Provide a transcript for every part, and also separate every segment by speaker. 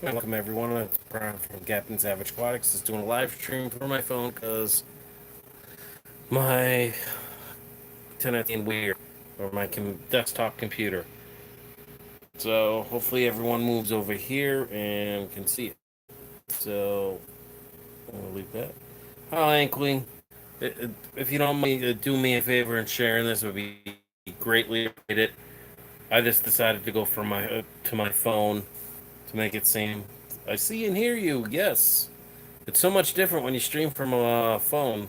Speaker 1: Welcome everyone, it's Brian from Captain Savage Aquatics. Just doing a live stream through my phone because my internet's being weird, or my desktop computer. So hopefully everyone moves over here and can see it. So I'm gonna leave that. Hi, Inkling. If you don't mind, do me a favor and sharing this, it would be greatly appreciated. I just decided to go from my to my phone to make it seem I see and hear you. Yes. It's so much different when you stream from a phone.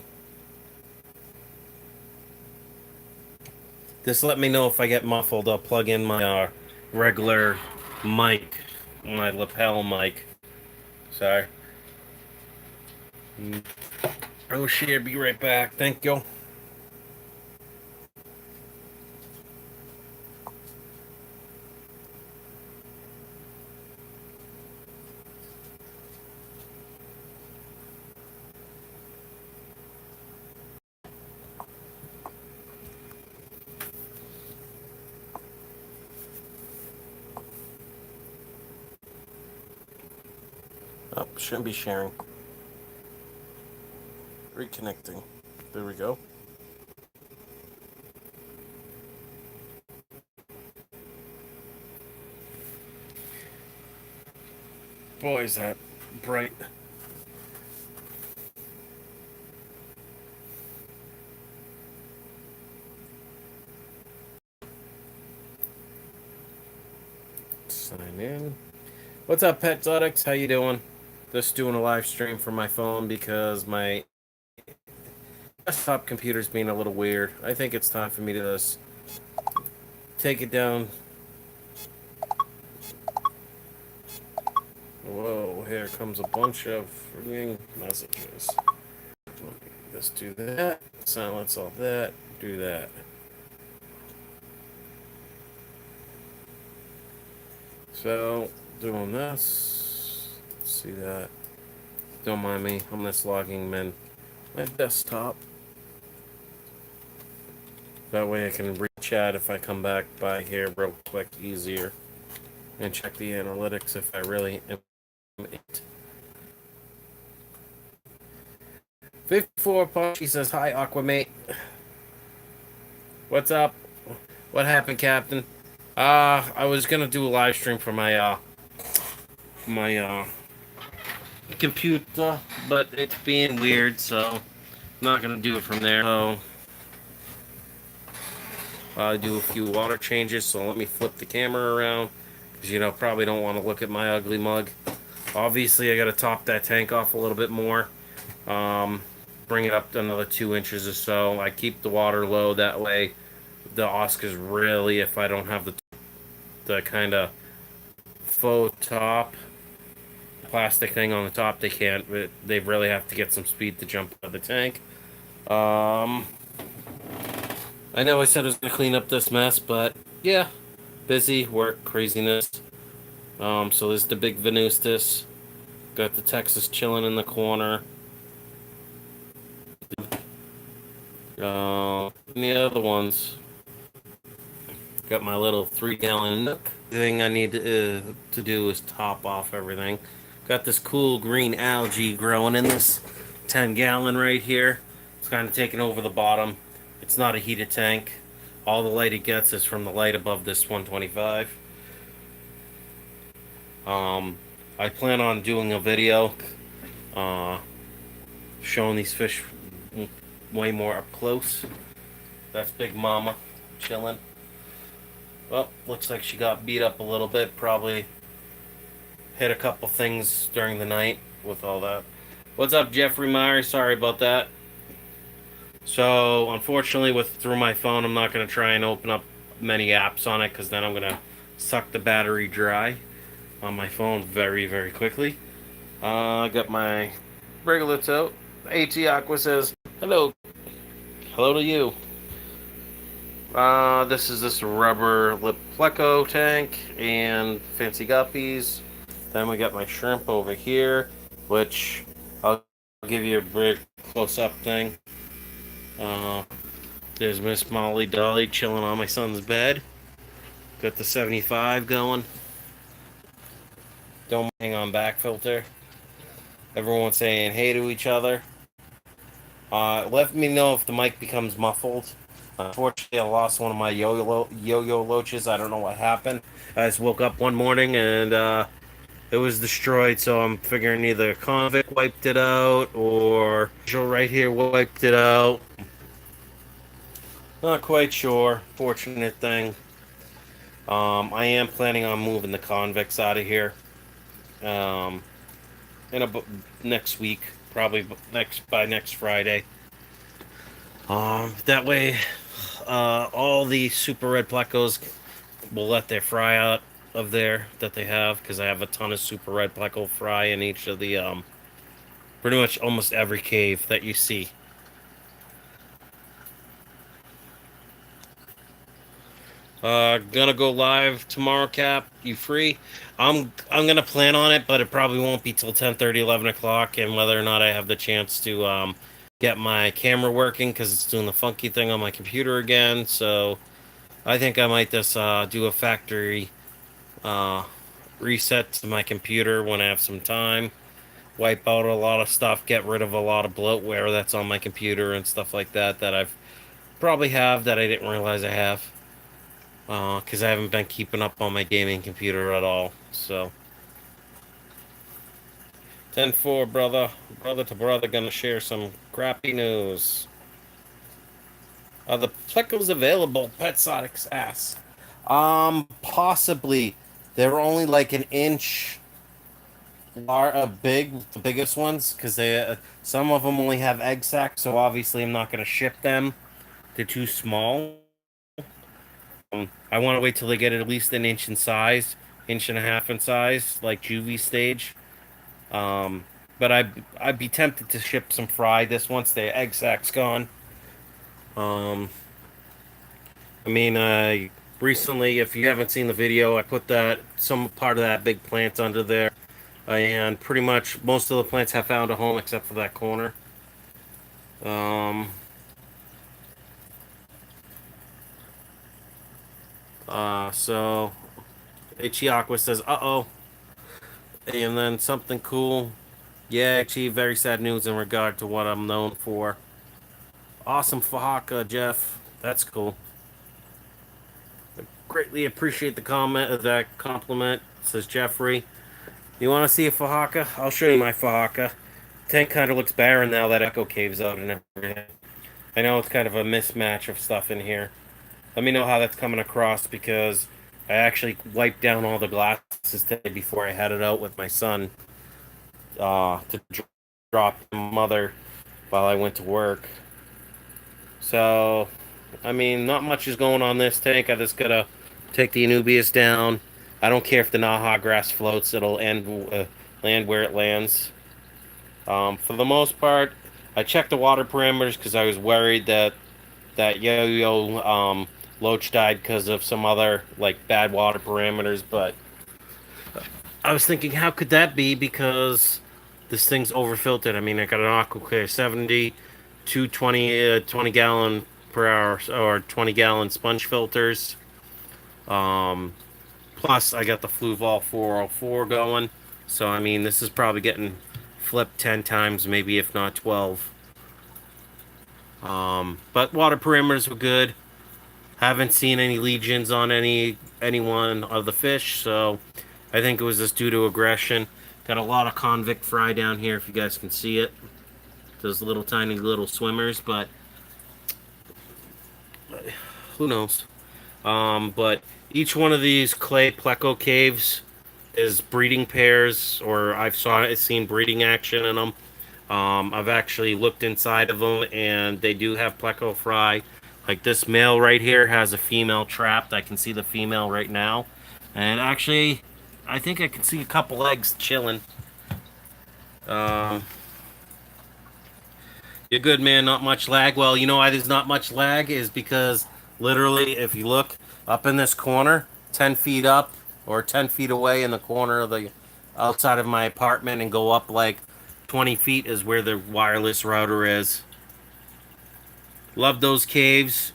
Speaker 1: Just let me know if I get muffled. I'll plug in my regular mic, my lapel mic. Sorry. Oh shit, be right back. Thank you. Oh, shouldn't be sharing. Reconnecting. There we go. Boy, is that bright. Sign in. What's up, Petotics? How you doing? Just doing a live stream from my phone because my desktop computer's being a little weird. I think it's time for me to just take it down. Whoa, here comes a bunch of freaking messages. Let's do that. Silence all that. Do that. So, doing this. See that. Don't mind me. I'm just logging in my desktop. That way I can reach chat if I come back by here real quick, easier. And check the analytics if I really am it. 54 Punchy says, hi, Aquamate. What's up? What happened, Captain? I was gonna do a live stream for my computer, but it's being weird, so I'm not gonna do it from there. So I'll do a few water changes. So let me flip the camera around, because probably don't want to look at my ugly mug. Obviously, I gotta top that tank off a little bit more. Bring it up to another 2 inches or so. I keep the water low, that way the Oscars really, if I don't have the kind of faux top plastic thing on the top, they can't. They really have to get some speed to jump out of the tank. I know I said I was gonna clean up this mess, but yeah, busy work craziness. So there's the big Venustus. Got the Texas chilling in the corner. And the other ones. Got my little 3-gallon nook. The thing I need to do is top off everything. Got this cool green algae growing in this 10-gallon right here. It's kind of taking over the bottom. It's not a heated tank. All the light it gets is from the light above this 125. I plan on doing a video showing these fish way more up close. That's Big Mama chilling. Well, looks like she got beat up a little bit. Probably hit a couple things during the night with all that. What's up, Jeffrey Myers? Sorry about that. So, unfortunately, through my phone, I'm not going to try and open up many apps on it, because then I'm going to suck the battery dry on my phone very, very quickly. I got my regular tote. AT Aqua says, hello. Hello to you. This is this rubber lip pleco tank and fancy guppies. Then we got my shrimp over here, which I'll give you a big close-up thing. There's Miss Molly Dolly chilling on my son's bed. Got the 75 going. don't hang on back filter. Everyone's saying hey to each other. Let me know if the mic becomes muffled. Unfortunately, I lost one of my yo-yo loaches. I don't know what happened. I just woke up one morning and it was destroyed, so I'm figuring either Convict wiped it out or Joe right here wiped it out. Not quite sure. Fortunate thing. I am planning on moving the convicts out of here. Um, next week, probably by next Friday. That way, all the super red plecos will let their fry out of there that they have, because I have a ton of super red pleco fry in each of the pretty much almost every cave that you see. Gonna go live tomorrow, Cap. You free? I'm gonna plan on it, but it probably won't be till 10:30, 11 o'clock, and whether or not I have the chance to get my camera working, because it's doing the funky thing on my computer again. So I think I might just do a factory uh, reset to my computer when I have some time. Wipe out a lot of stuff, get rid of a lot of bloatware that's on my computer and stuff like that that I've probably have that I didn't realize I have. Because I haven't been keeping up on my gaming computer at all. So 10-4, brother to brother, gonna share some crappy news. Are the plecos available? Petsotics asks. Possibly. They're only like an inch big, the biggest ones, because they some of them only have egg sacs, so obviously I'm not gonna ship them. They're too small. I want to wait till they get at least an inch in size, inch and a half in size, like juvie stage. But I'd be tempted to ship some fry this once the egg sack's gone. Um, I mean, recently, if you haven't seen the video, I put that some part of that big plant under there, and pretty much most of the plants have found a home except for that corner. Um, so Ichiakwa says, "Uh-oh," and then something cool. Yeah, actually, very sad news in regard to what I'm known for. Awesome Fahaka, Jeff. That's cool. Greatly appreciate the comment, that compliment, says Jeffrey. You want to see a Fahaka? I'll show you my Fahaka. Tank kind of looks barren now that Echo Cave's out and everything. I know it's kind of a mismatch of stuff in here. Let me know how that's coming across, because I actually wiped down all the glasses today before I headed out with my son to drop mother while I went to work. So, I mean, not much is going on this tank. I just gotta take the Anubias down. I don't care if the Naha grass floats; it'll land where it lands. For the most part, I checked the water parameters because I was worried that yo-yo loach died because of some other like bad water parameters. But I was thinking, how could that be? Because this thing's overfiltered. I mean, I got an Aquacare 70, two 20 gallon per hour or 20 gallon sponge filters. Um, Plus, I got the Fluval 404 going. So, I mean, this is probably getting flipped 10 times, maybe if not 12. But water parameters were good. Haven't seen any legions on any one of the fish, so I think it was just due to aggression. Got a lot of convict fry down here, if you guys can see it. Those little tiny little swimmers, but who knows? But each one of these clay pleco caves is breeding pairs, or seen breeding action in them. I've actually looked inside of them, and they do have pleco fry. Like this male right here has a female trapped. I can see the female right now, and actually, I think I can see a couple eggs chilling. Um, you're good, man. Not much lag. Well, you know why there's not much lag is because literally, if you look up in this corner, 10 feet up or 10 feet away in the corner of the outside of my apartment and go up like 20 feet is where the wireless router is. Love those caves.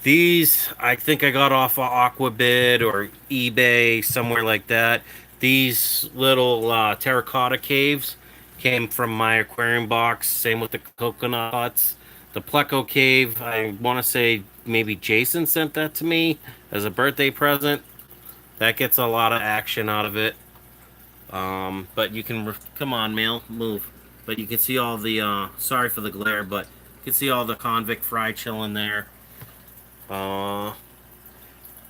Speaker 1: These I think I got off of Aquabid or eBay, somewhere like that. These little terracotta caves came from my aquarium box. Same with the coconut huts. The pleco cave, I want to say maybe Jason sent that to me as a birthday present. That gets a lot of action out of it. But you can come on, Mail, move. But you can see all the sorry for the glare, but you can see all the convict fry chilling there. Uh,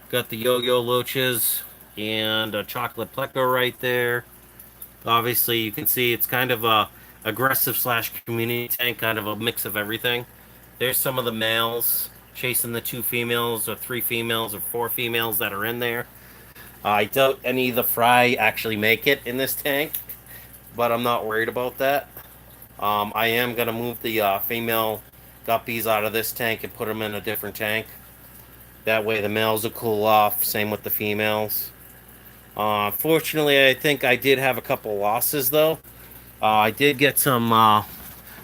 Speaker 1: got the yo-yo loaches and a chocolate pleco right there. Obviously, you can see it's kind of a aggressive slash community tank, kind of a mix of everything. There's some of the males chasing the 2 females or 3 females or 4 females that are in there. I doubt any of the fry actually make it in this tank, but I'm not worried about that. I am gonna move the female guppies out of this tank and put them in a different tank. That way the males will cool off. Same with the females. Fortunately, I think I did have a couple losses though. I did get some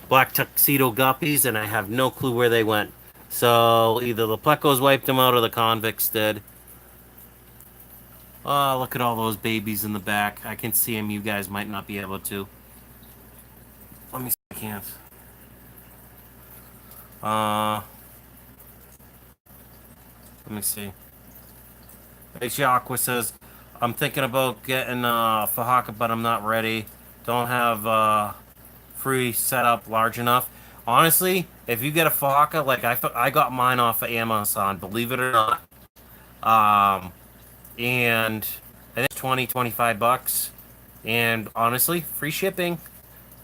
Speaker 1: black tuxedo guppies, and I have no clue where they went. So either the plecos wiped them out or the convicts did. Oh, look at all those babies in the back. I can see them. You guys might not be able to. Let me see. I can't. Uh, Let me see. Aqua says, I'm thinking about getting Fahaka, but I'm not ready. Don't have free setup large enough. Honestly, if you get a Fahaka, like I got mine off of Amazon, believe it or not. Um, and I think 20-25 bucks. And honestly, free shipping.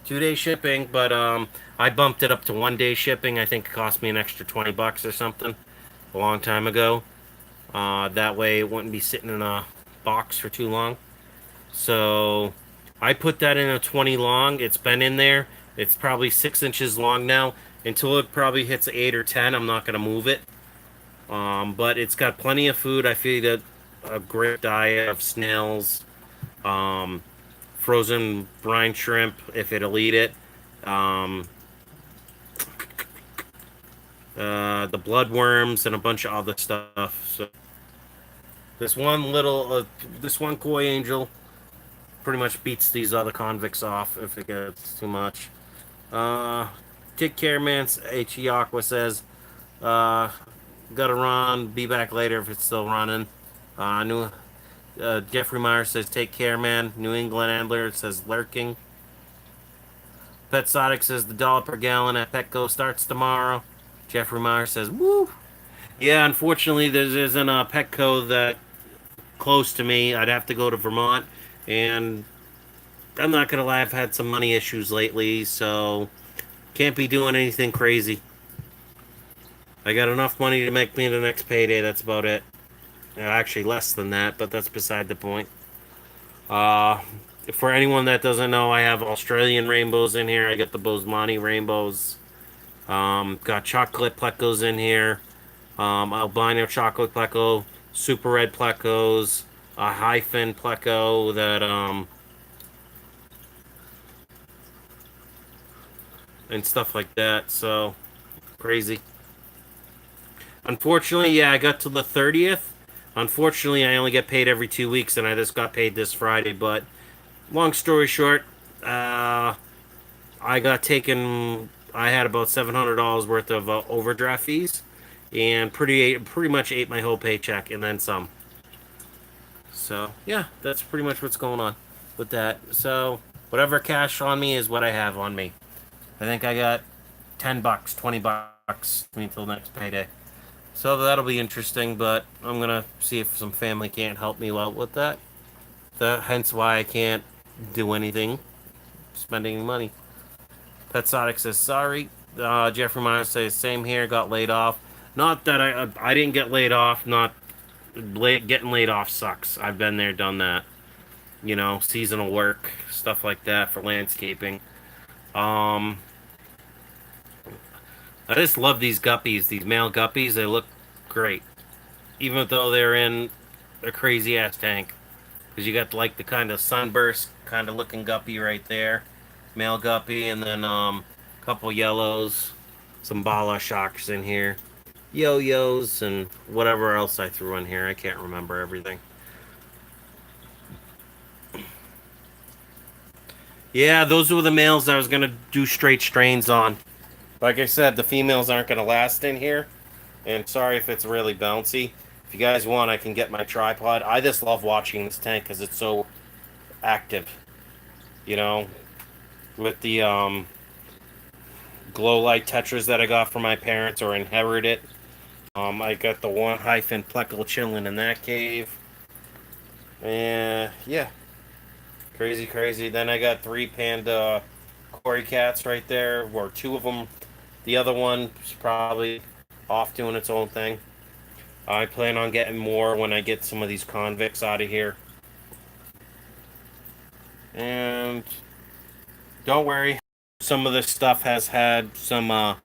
Speaker 1: 2 day shipping, but I bumped it up to 1 day shipping. I think it cost me an extra 20 bucks or something a long time ago. That way it wouldn't be sitting in a box for too long. So I put that in a 20 long. It's been in there. It's probably 6 inches long now. Until it probably hits 8 or 10, I'm not gonna move it. But it's got plenty of food. I feed it a great diet of snails, um, frozen brine shrimp if it'll eat it. Um, the bloodworms and a bunch of other stuff. So this one koi angel pretty much beats these other convicts off if it gets too much. Uh, Take care, man. H.E. Aqua says, uh, gotta run. Be back later if it's still running. New Jeffrey Meyer says, take care, man. New England Antler says, lurking. Petsotic says, the dollar per gallon at Petco starts tomorrow. Jeffrey Meyer says, woo. Yeah, unfortunately, there isn't a Petco that close to me. I'd have to go to Vermont, and I'm not gonna lie, I've had some money issues lately, so can't be doing anything crazy. I got enough money to make me the next payday. That's about it. Actually, less than that, but that's beside the point. Uh, for anyone that doesn't know, I have Australian rainbows in here. I got the Bosemani rainbows. Got chocolate plecos in here. Albino chocolate pleco, super red plecos, a hyphen pleco that and stuff like that. So crazy. Unfortunately, yeah, I got to the 30th. Unfortunately, I only get paid every 2 weeks, and I just got paid this Friday. But long story short, I got taken. I had about $700 worth of overdraft fees, and pretty much ate my whole paycheck and then some. So yeah, that's pretty much what's going on with that. So whatever cash on me is what I have on me. I think I got $10, $20 until next payday. So that'll be interesting, but I'm gonna see if some family can't help me out with that. Hence why I can't do anything, spending any money. Petsotic says sorry. Jeffrey Myers says same here. Got laid off. Not that I didn't get laid off. Not getting laid off sucks. I've been there, done that. You know, seasonal work, stuff like that for landscaping. Um, I just love these guppies, these male guppies. They look great, even though they're in a crazy ass tank. Because you got like the kind of sunburst kind of looking guppy right there, male guppy, and then a couple yellows, some bala sharks in here, yo-yos, and whatever else I threw in here. I can't remember everything. Yeah, those were the males I was going to do straight strains on. Like I said, the females aren't going to last in here. And sorry if it's really bouncy. If you guys want, I can get my tripod. I just love watching this tank because it's so active. You know, with the glow light tetras that I got from my parents or inherited. I got the 1 pleco chilling in that cave. And yeah, crazy, crazy. Then I got 3 panda Cory cats right there, or 2 of them. The other one's probably off doing its own thing. I plan on getting more when I get some of these convicts out of here. And don't worry, some of this stuff has had some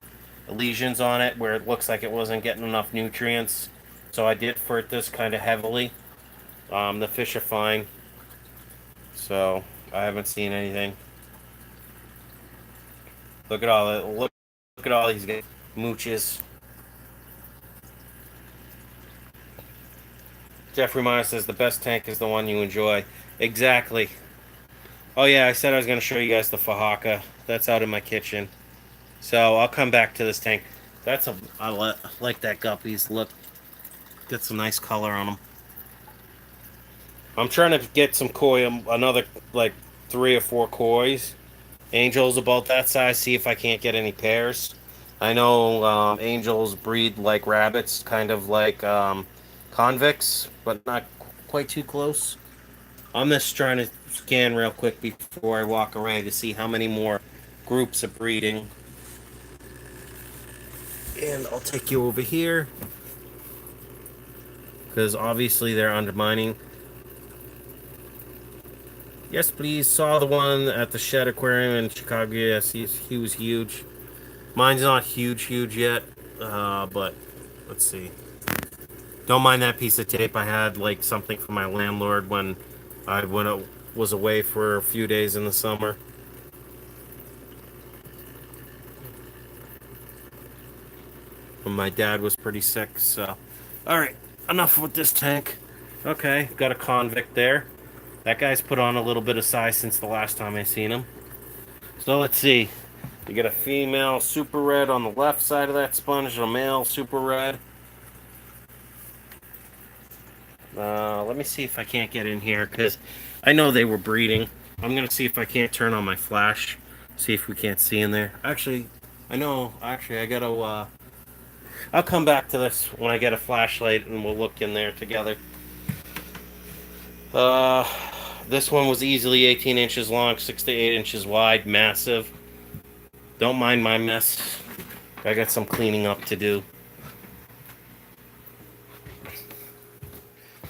Speaker 1: lesions on it where it looks like it wasn't getting enough nutrients. So I did fert this kind of heavily. The fish are fine, so I haven't seen anything. Look at all that. Look at all these guys. Mooches. Jeffrey Meyer says the best tank is the one you enjoy. Exactly. Oh yeah, I said I was going to show you guys the Fahaka. That's out in my kitchen. So I'll come back to this tank. That's a I like that guppies. Look, get some nice color on them. I'm trying to get some koi, another like 3 or 4 kois. Angels about that size. See if I can't get any pairs. I know angels breed like rabbits, kind of like convicts, but not quite too close. I'm just trying to scan real quick before I walk away to see how many more groups are breeding. And I'll take you over here because obviously they're undermining. Yes, please. Saw the one at the Shed Aquarium in Chicago. Yes, he was huge. Mine's not huge yet, but let's see. Don't mind that piece of tape. I had like something from my landlord when I was away for a few days in the summer. When my dad was pretty sick, so. Alright, enough with this tank. Okay, got a convict there. That guy's put on a little bit of size since the last time I seen him. So let's see. You get a female super red on the left side of that sponge, a male super red. Let me see if I can't get in here because I know they were breeding. I'm gonna see if I can't turn on my flash, see if we can't see in there. Actually, I know. Actually, I gotta. I'll come back to this when I get a flashlight and we'll look in there together. Uh, this one was easily 18 inches long, 6 to 8 inches wide, massive. Don't mind my mess. I got some cleaning up to do.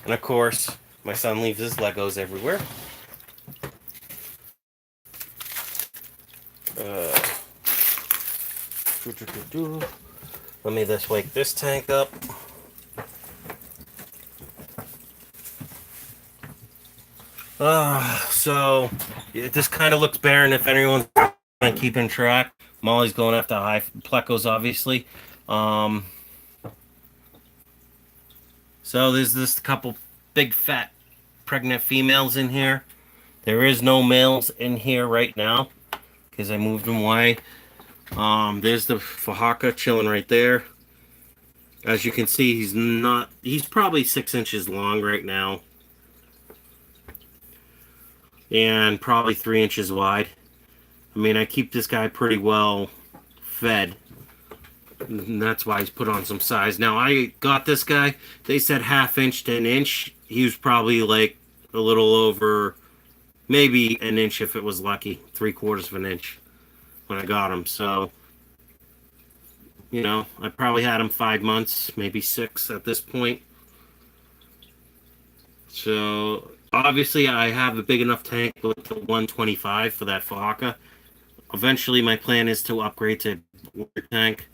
Speaker 1: And of course, my son leaves his Legos everywhere. Let me just wake this tank up. So this kind of looks barren if anyone's keeping track. Molly's going after high plecos, obviously. So there's this couple big fat pregnant females in here. There is no males in here right now because I moved them away. There's the Fahaka chilling right there. As you can see, he's probably 6 inches long right now. And probably 3 inches wide. I mean, I keep this guy pretty well fed. And that's why he's put on some size. Now, I got this guy. They said 1/2 inch to 1 inch. He was probably like a little over, maybe 1 inch if it was lucky. 3/4 of an inch when I got him. So, you know, I probably had him 5 months, maybe 6 at this point. So, obviously, I have a big enough tank with the 125 for that Fahaka. Eventually, my plan is to upgrade to water tank.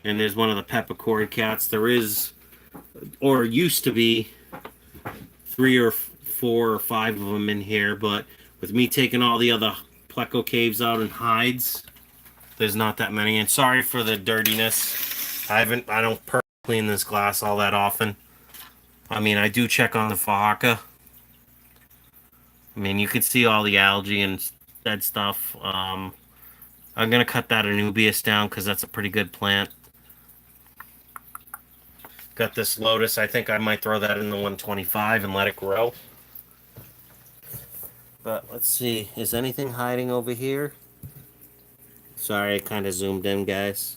Speaker 1: And there's one of the peppercorn cats. There is, or used to be, 3 or 4 or 5 of them in here. But with me taking all the other pleco caves out and hides, there's not that many. And sorry for the dirtiness. I don't clean this glass all that often. I mean, I do check on the Fahaka. I mean, you can see all the algae and dead stuff. I'm gonna cut that Anubias down because that's a pretty good plant. Got this lotus. I think I might throw that in the 125 and let it grow. But let's see. Is anything hiding over here? Sorry, I kind of zoomed in, guys.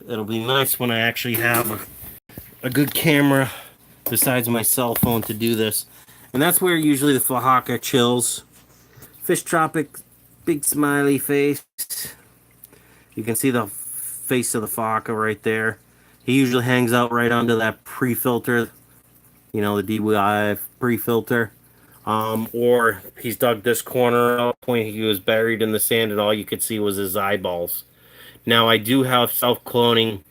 Speaker 1: It'll be nice when I actually have a good camera besides my cell phone to do this. And that's where usually the Fahaka chills. Fish Tropic, big smiley face. You can see the face of the Fahaka right there. He usually hangs out right under that pre-filter, you know, the DWI pre-filter. Or he's dug this corner out, point he was buried in the sand and all you could see was his eyeballs. Now I do have self-cloning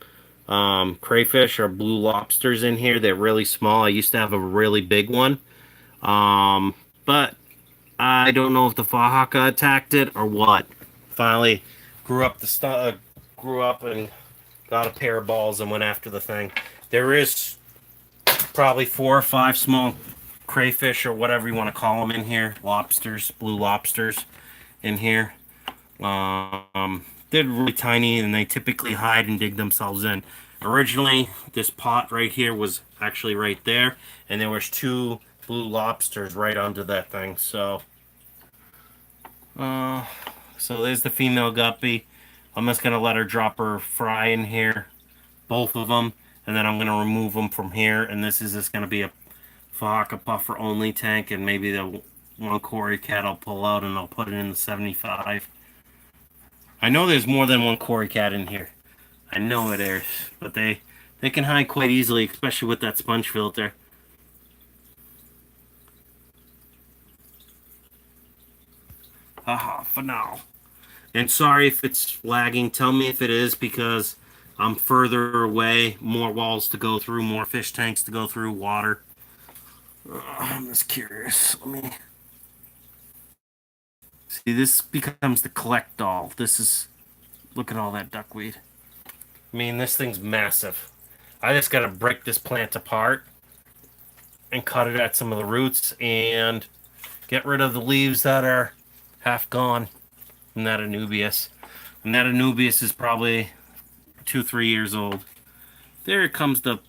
Speaker 1: crayfish or blue lobsters in here. They're really small. I used to have a really big one. But I don't know if the Fahaka attacked it or what. Finally grew up and got a pair of balls and went after the thing. There is probably 4 or 5 small crayfish or whatever you want to call them in here. Lobsters, blue lobsters in here. They're really tiny and they typically hide and dig themselves in. Originally, this pot right here was actually right there, and there was 2 blue lobsters right under that thing. So there's the female guppy. I'm just gonna let her drop her fry in here, both of them, and then I'm gonna remove them from here. And this is just gonna be a Fahaka puffer only tank, and maybe the one Cory cat I'll pull out and I'll put it in the 75. I know there's more than one Cory cat in here. I know it is, but they can hide quite easily, especially with that sponge filter. Haha, for now. And sorry if it's lagging. Tell me if it is, because I'm further away. More walls to go through, more fish tanks to go through, water. I'm just curious. Let me see. This becomes the collect doll. This is. Look at all that duckweed. I mean, this thing's massive. I just gotta break this plant apart and cut it at some of the roots and get rid of the leaves that are half gone from that Anubias. And that Anubias is probably 2-3 years old. There comes the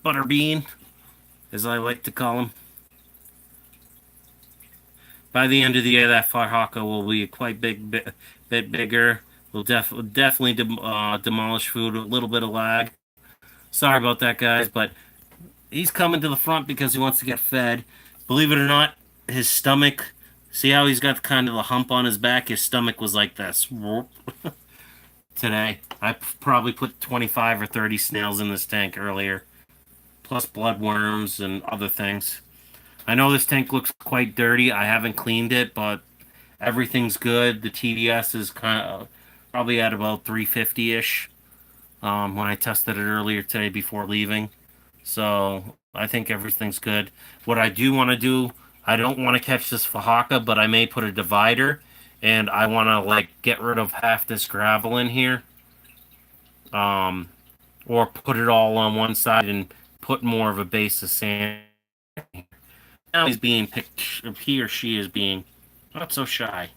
Speaker 1: butterbean, as I like to call him. By the end of the year, that Fahaka will be quite bit bigger. We'll definitely demolish food. A little bit of lag. Sorry about that, guys, but he's coming to the front because he wants to get fed. Believe it or not, his stomach. See how he's got kind of the hump on his back? His stomach was like this. Today, I probably put 25 or 30 snails in this tank earlier, plus bloodworms and other things. I know this tank looks quite dirty. I haven't cleaned it, but everything's good. The TDS is kind of probably at about 350-ish when I tested it earlier today before leaving. So I think everything's good. What I do want to do, I don't want to catch this Fahaka, but I may put a divider, and I want to like get rid of half this gravel in here, or put it all on one side and put more of a base of sand. Now he's being picked. He or she is being not so shy.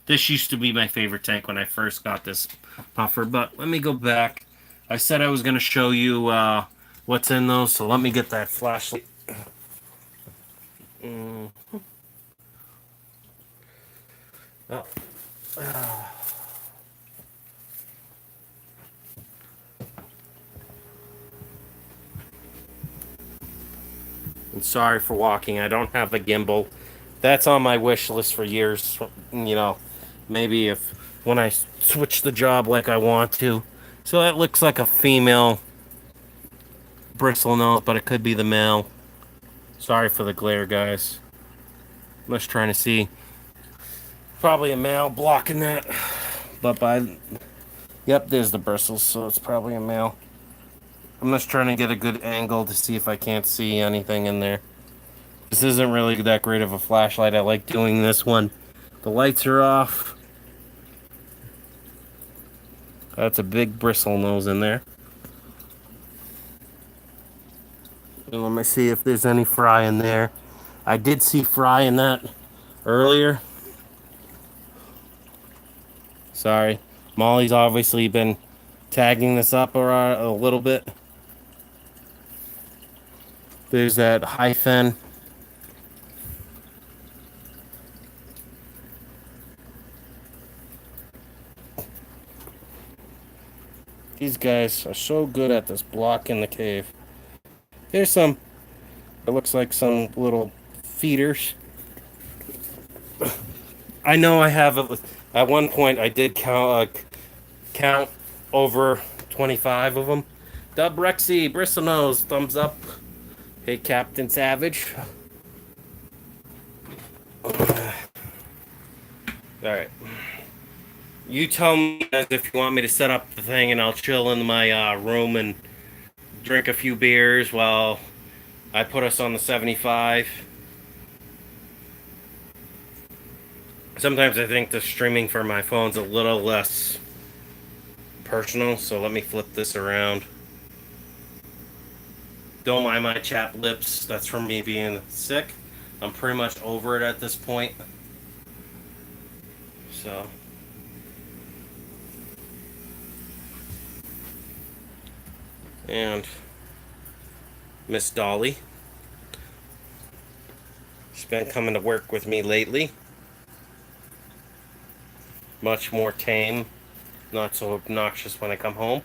Speaker 1: This used to be my favorite tank when I first got this puffer, but let me go back. I said I was going to show you what's in those, so let me get that flashlight. Oh. And sorry for walking. I don't have a gimbal. That's on my wish list for years. You know, maybe if when I switch the job like I want to. So that looks like a female bristle nose, but it could be the male. Sorry for the glare, guys. I'm just trying to see. Probably a male blocking that. But yep, there's the bristles, so it's probably a male. I'm just trying to get a good angle to see if I can't see anything in there. This isn't really that great of a flashlight. I like doing this one. The lights are off. That's a big bristle nose in there. And let me see if there's any fry in there. I did see fry in that earlier. Sorry. Molly's obviously been tagging this up a little bit. There's that hyphen. These guys are so good at this block in the cave. There's some, it looks like some little feeders. I know I have, at one point I did count over 25 of them. Dub Rexy, Bristlenose, thumbs up. Hey, Captain Savage. Alright. You tell me guys if you want me to set up the thing and I'll chill in my room and drink a few beers while I put us on the 75. Sometimes I think the streaming for my phone's a little less personal, so let me flip this around. Don't mind my chapped lips, that's from me being sick. I'm pretty much over it at this point. So. And Miss Dolly. She's been coming to work with me lately. Much more tame, not so obnoxious when I come home.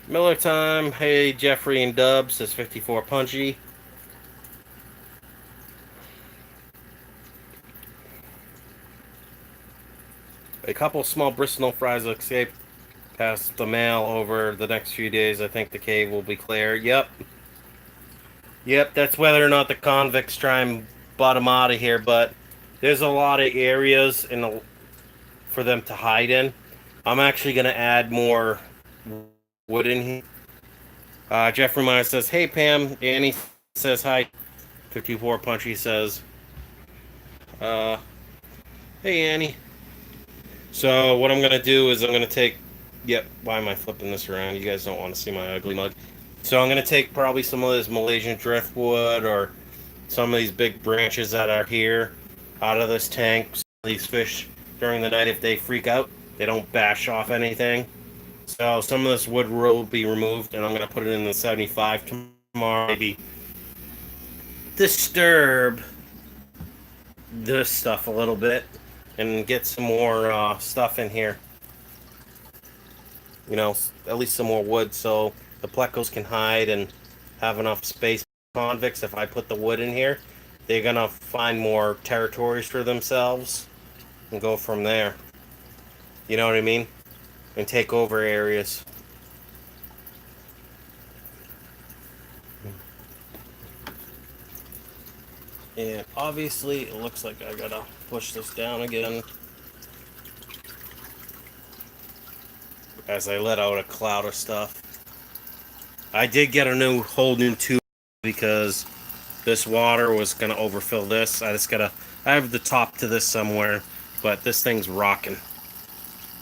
Speaker 1: Miller time. Hey, Jeffrey and Dubs, says 54 Punchy. A couple small bristle fries will escape past the mail over the next few days. I think the cave will be clear. Yep. Yep, that's whether or not the convicts try and butt them out of here, but there's a lot of areas for them to hide in. I'm actually going to add more wood in here. Jeffrey Meyer says, hey Pam. Annie says hi. 54 Punchy says, hey Annie. So what I'm going to do is I'm going to take, yep, why am I flipping this around? You guys don't want to see my ugly mug. So I'm going to take probably some of this Malaysian driftwood or some of these big branches that are here out of this tank. So these fish during the night, if they freak out, they don't bash off anything. So some of this wood will be removed and I'm going to put it in the 75 tomorrow. Maybe disturb this stuff a little bit and get some more stuff in here. You know, at least some more wood so the plecos can hide and have enough space. Convicts, if I put the wood in here, they're gonna find more territories for themselves and go from there. You know what I mean? And take over areas. And obviously it looks like I gotta push this down again as I let out a cloud of stuff. I did get a whole new tube because this water was gonna overfill this. I have the top to this somewhere, but this thing's rocking.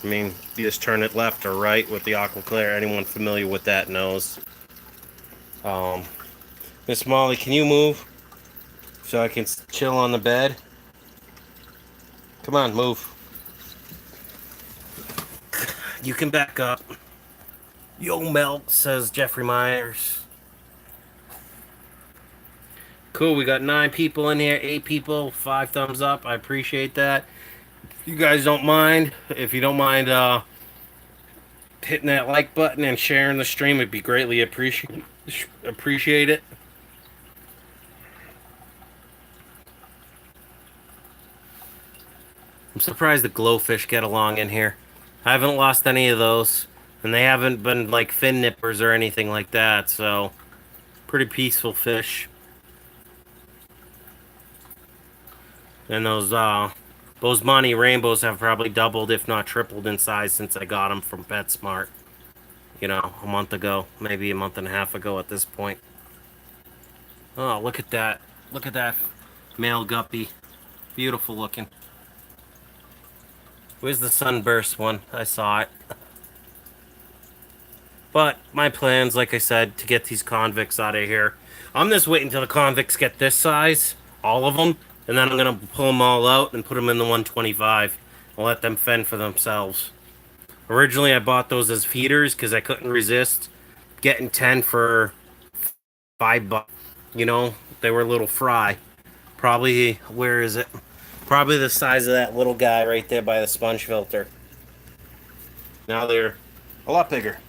Speaker 1: I mean, you just turn it left or right with the Aquaclear. Anyone familiar with that knows. Miss Molly, can you move so I can chill on the bed? Come on, move. You can back up. Yo, Melt, says Jeffrey Myers. Cool, we got 9 people in here, 8 people, 5 thumbs up. I appreciate that. You guys don't mind, if you don't mind hitting that like button and sharing the stream, it'd be greatly appreciate it. I'm surprised the glowfish get along in here. I haven't lost any of those, and they haven't been like fin nippers or anything like that, so pretty peaceful fish. And those Monty Rainbows have probably doubled, if not tripled in size since I got them from PetSmart. You know, a month and a half ago at this point. Oh, look at that. Look at that male guppy. Beautiful looking. Where's the sunburst one? I saw it. But my plans, like I said, to get these convicts out of here. I'm just waiting until the convicts get this size, all of them, and then I'm going to pull them all out and put them in the 125 and let them fend for themselves. Originally, I bought those as feeders because I couldn't resist getting 10 for $5. You know, they were a little fry. Probably, where is it? Probably the size of that little guy right there by the sponge filter. Now they're a lot bigger.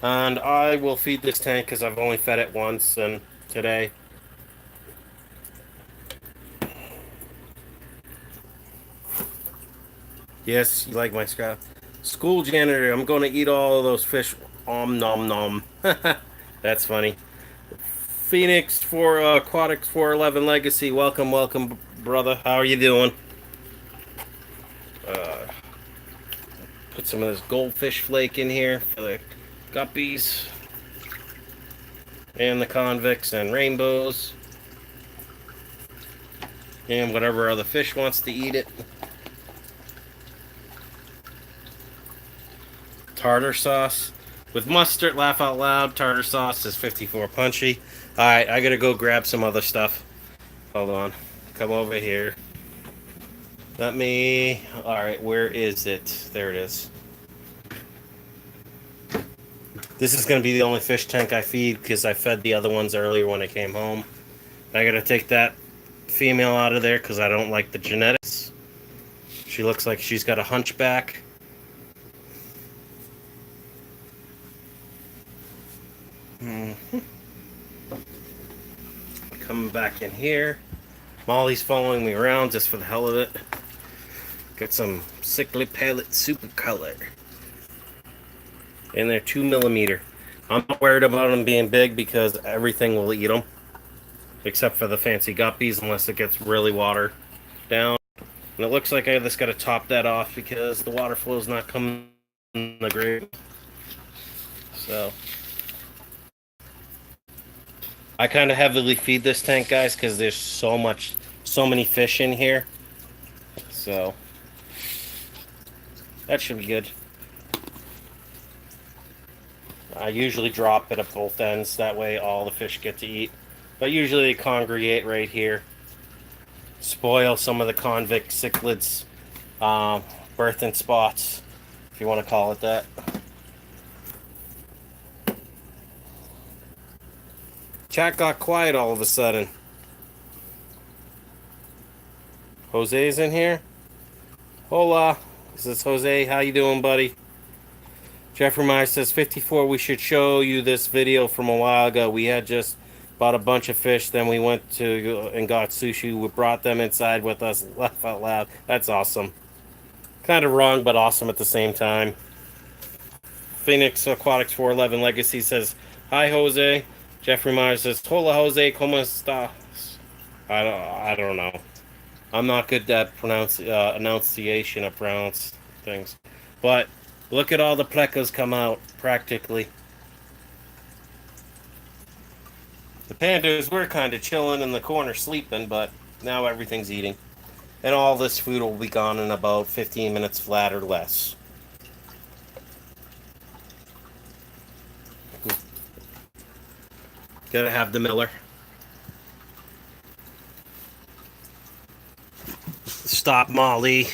Speaker 1: And I will feed this tank because I've only fed it once and today. Yes, you like my scrap. School janitor, I'm going to eat all of those fish. Om nom nom. That's funny. Phoenix for Aquatics 411 Legacy. Welcome, welcome, brother. How are you doing? Put some of this goldfish flake in here for the guppies and the convicts and rainbows and whatever other fish wants to eat it. Tartar sauce with mustard. Laugh out loud. Tartar sauce is 54 punchy. All right, I gotta go grab some other stuff. Hold on. Come over here. Let me. All right, where is it? There it is. This is gonna be the only fish tank I feed because I fed the other ones earlier when I came home. I gotta take that female out of there because I don't like the genetics. She looks like she's got a hunchback. Coming back in here. Molly's following me around just for the hell of it. Got some sickly pellet super color. And they're 2mm. I'm not worried about them being big because everything will eat them. Except for the fancy guppies unless it gets really watered down. And it looks like I just got to top that off because the water flow is not coming in the grave. So I kind of heavily feed this tank, guys, because there's so many fish in here. So that should be good. I usually drop it at both ends. That way all the fish get to eat. But usually they congregate right here. Spoil some of the convict cichlids' birthing spots, if you want to call it that. Chat got quiet all of a sudden. Jose's in here. Hola. This is Jose. How you doing, buddy? Jeffrey Meyer says, 54, we should show you this video from a while ago. We had just bought a bunch of fish, then we went to and got sushi. We brought them inside with us. Laugh out loud. That's awesome. Kind of wrong, but awesome at the same time. Phoenix Aquatics 411 Legacy says, hi, Jose. Jeffrey Meyer says, hola, Jose, ¿cómo estás? I don't know. I'm not good at enunciation of pronounce things. But look at all the plecos come out, practically. The pandas were kind of chilling in the corner sleeping, but now everything's eating. And all this food will be gone in about 15 minutes flat or less. Gotta have the Miller. Stop, Molly.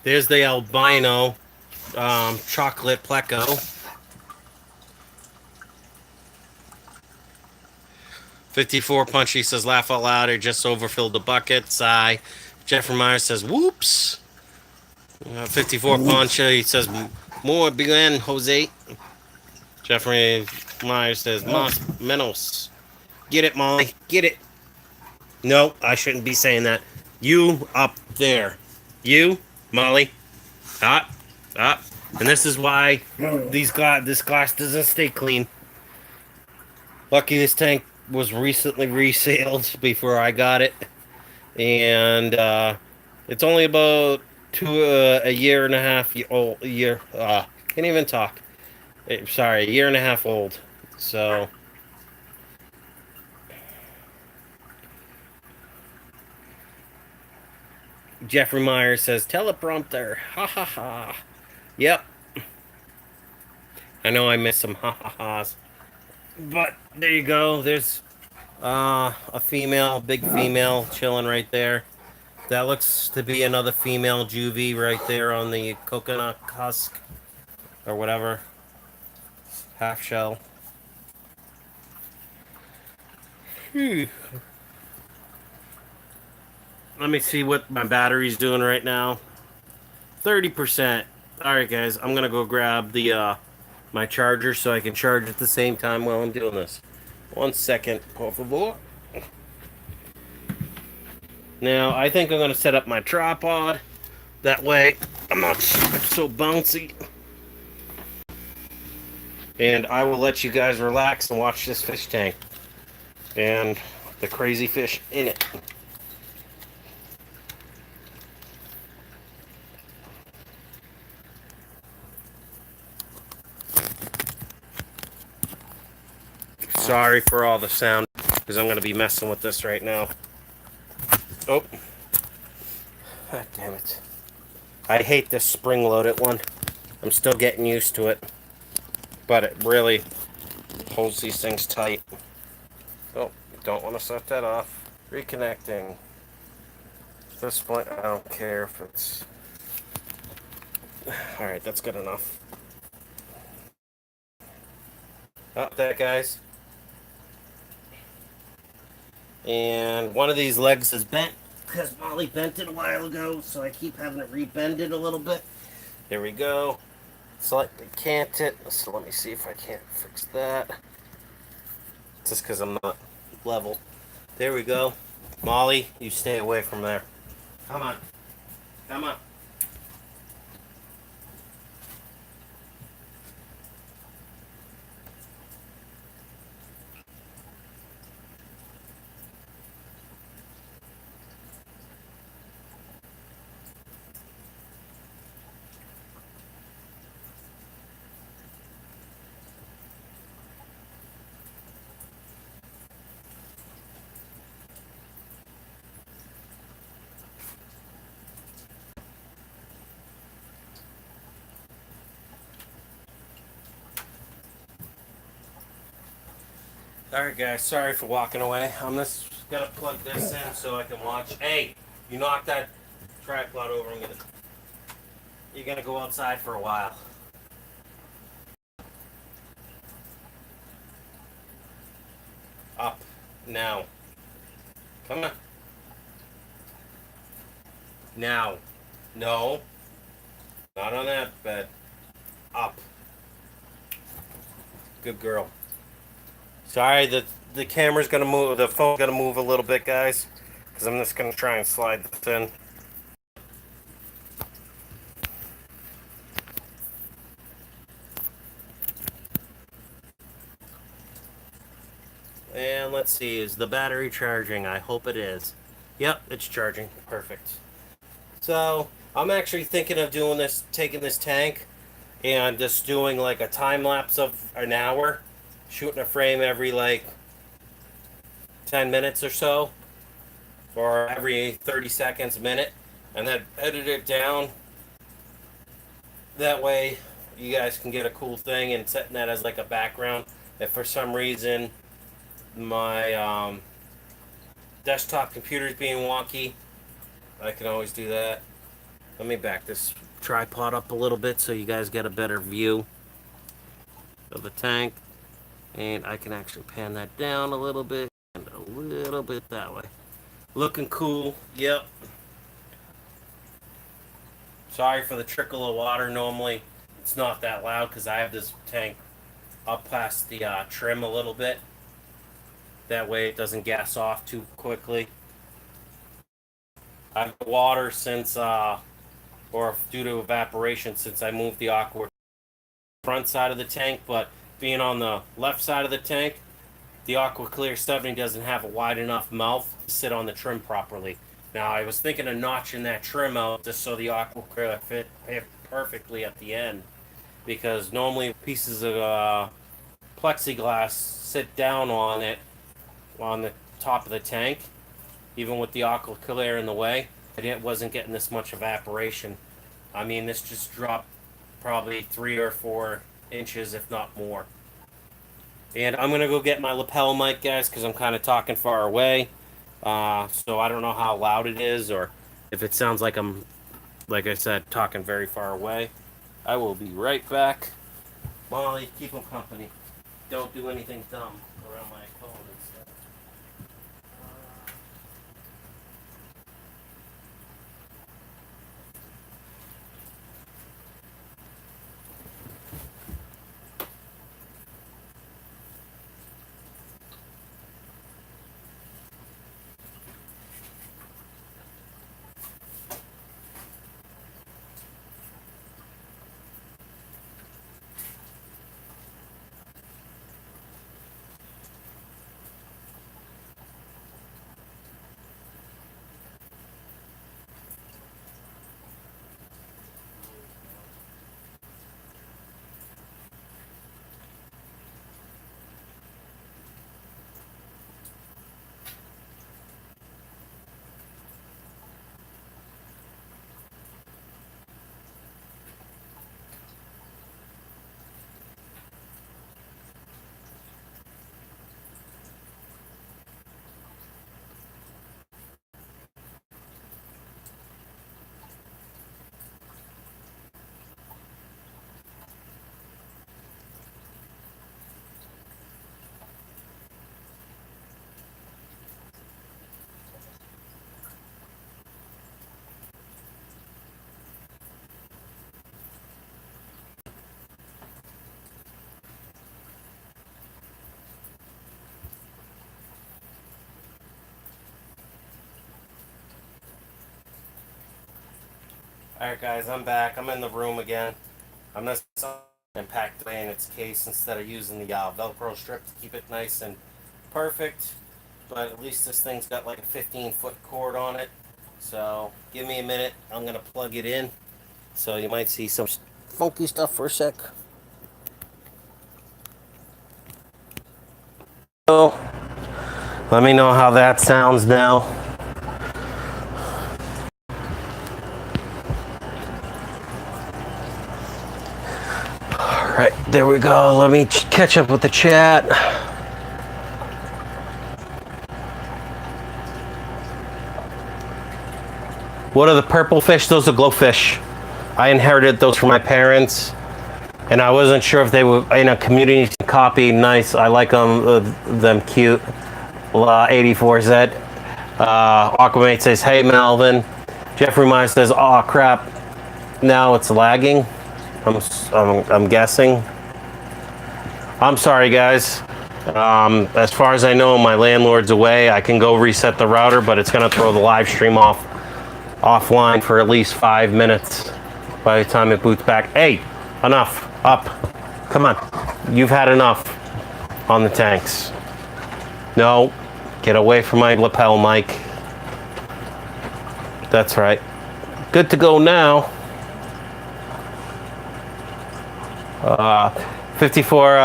Speaker 1: There's the albino chocolate pleco. 54 punchy says, laugh out loud. I just overfilled the bucket. Sigh. Jeffrey Meyer says, whoops. 54 punchy says, more begin, Jose. Jeffrey Meyer says, mas menos. Get it, Molly. Get it. No, I shouldn't be saying that. You up there. You, Molly. Up. And this is why this glass doesn't stay clean. Lucky this tank was recently resealed before I got it. And it's only about a year and a half old. Can't even talk. Sorry, a year and a half old. So Jeffrey Myers says teleprompter. Ha ha ha. Yep. I know I missed some ha ha ha's. But there you go. There's a female, big female chilling right there. That looks to be another female juvie right there on the coconut husk or whatever. Half shell. Let me see what my battery's doing right now. 30%. Alright guys, I'm gonna go grab the my charger so I can charge at the same time while I'm doing this. 1 second, por favor. Now, I think I'm going to set up my tripod. That way, I'm not so bouncy. And I will let you guys relax and watch this fish tank. And the crazy fish in it. Sorry for all the sound, because I'm going to be messing with this right now. Oh. God damn it. I hate this spring-loaded one. I'm still getting used to it. But it really holds these things tight. Oh, don't want to set that off. Reconnecting. At this point, I don't care if it's... Alright, that's good enough. Up that, guys. And one of these legs is bent because Molly bent it a while ago, so I keep having to rebend it a little bit. There we go. Slightly cant it. So let me see if I can't fix that. Just because I'm not level. There we go. Molly, you stay away from there. Come on. Come on. Alright guys, sorry for walking away. I'm just gonna plug this in so I can watch. Hey, you knocked that tripod over. You're gonna go outside for a while. Up. Now. Come on. Now. No. Not on that bed. Up. Good girl. Sorry, the camera's gonna move, the phone's gonna move a little bit, guys, because I'm just gonna try and slide this in. And let's see, is the battery charging? I hope it is. Yep, it's charging. Perfect. So, I'm actually thinking of doing this, taking this tank and just doing like a time lapse of an hour, shooting a frame every like 10 minutes or so, or every 30 seconds, a minute, and then edit it down. That way you guys can get a cool thing, and setting that as like a background. If for some reason my desktop computer is being wonky, I can always do that. Let me back this tripod up a little bit so you guys get a better view of the tank. And I can actually pan that down a little bit and a little bit that way. Looking cool. Yep. Sorry for the trickle of water. Normally it's not that loud because I have this tank up past the trim a little bit. That way it doesn't gas off too quickly. I've had water since, or due to evaporation, since I moved the aqua front side of the tank, but being on the left side of the tank, the Aqua Clear 70 doesn't have a wide enough mouth to sit on the trim properly. Now, I was thinking of notching that trim out just so the Aqua Clear fit perfectly at the end, because normally pieces of plexiglass sit down on it, on the top of the tank, even with the Aqua Clear in the way. It wasn't getting this much evaporation. I mean, this just dropped probably 3 or 4 inches, if not more. And I'm gonna go get my lapel mic, guys, because I'm kind of talking far away. So I don't know how loud it is, or if it sounds like I'm, like I said, talking very far away. I will be right back. Molly, keep them company. Don't do anything dumb around my phone and stuff. Alright guys, I'm back. I'm in the room again. I'm going to pack it away in its case instead of using the Velcro strip to keep it nice and perfect. But at least this thing's got like a 15-foot cord on it. So give me a minute. I'm going to plug it in. So you might see some funky stuff for a sec. So let me know how that sounds now. Right, there we go. Let me catch up with the chat. What are the purple fish? Those are glowfish. I inherited those from my parents, and I wasn't sure if they were in a community copy. Nice. I like them cute. 84Z. Aquamate says, hey, Melvin. Jeffrey Meyer says, oh, crap. Now it's lagging. I'm guessing. I'm sorry, guys. As far as I know, my landlord's away. I can go reset the router, but it's going to throw the live stream offline for at least 5 minutes by the time it boots back. Hey, enough. Up. Come on. You've had enough on the tanks. No. Get away from my lapel mic. That's right. Good to go now. 54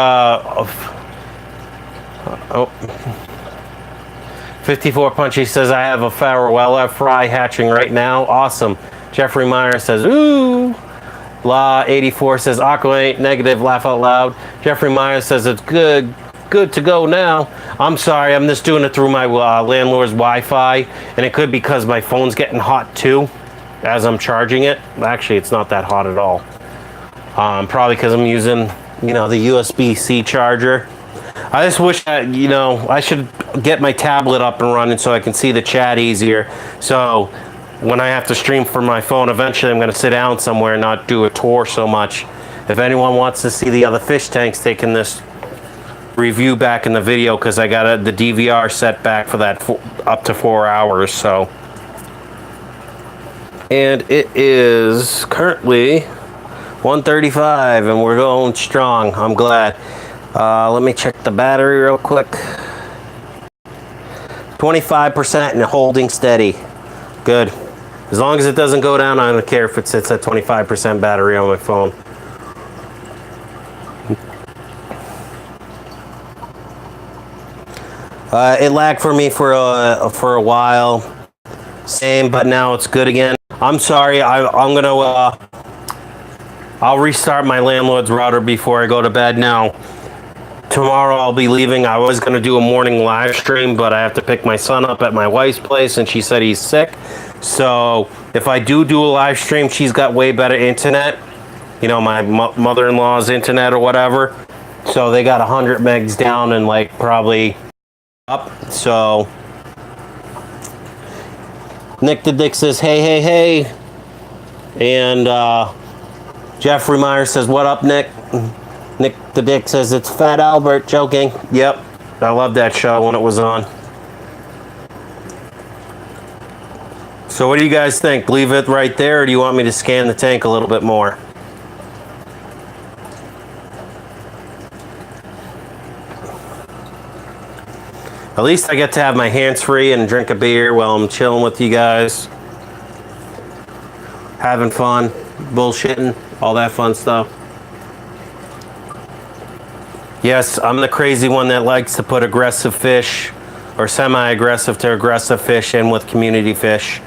Speaker 1: 54 Punchy says, I have a farewell fry hatching right now. Awesome. Jeffrey Meyer says, ooh. Law 84 says, Aqua negative, laugh out loud. Jeffrey Meyer says, it's good to go now. I'm sorry, I'm just doing it through my landlord's Wi-Fi, and it could be because my phone's getting hot too as I'm charging it. Actually, it's not that hot at all. Probably because I'm using, the USB-C charger. I just wish that, I should get my tablet up and running so I can see the chat easier. So when I have to stream from my phone, eventually I'm going to sit down somewhere and not do a tour so much. If anyone wants to see the other fish tanks, they can this review back in the video, because I got the DVR set back for that up to 4 hours. So, and it is currently 1:35 and we're going strong. I'm glad. Let me check the battery real quick. 25% and holding steady. Good. As long as it doesn't go down, I don't care if it sits at 25% battery on my phone. It lagged for me for a while. Same, but now it's good again. I'm sorry. I'm gonna. I'll restart my landlord's router before I go to bed now. Tomorrow I'll be leaving. I was gonna do a morning live stream, but I have to pick my son up at my wife's place, and she said he's sick. So if I do a live stream, she's got way better internet. You know, my mother-in-law's internet or whatever. So they got 100 megs down and like probably up. So Nick the Dick says, hey. And Jeffrey Meyer says, what up, Nick? Nick the Dick says, it's Fat Albert, joking. Yep, I love that show when it was on. So what do you guys think? Leave it right there, or do you want me to scan the tank a little bit more? At least I get to have my hands free and drink a beer while I'm chilling with you guys. Having fun, bullshitting, all that fun stuff. Yes, I'm the crazy one that likes to put aggressive fish or semi-aggressive to aggressive fish in with community fish.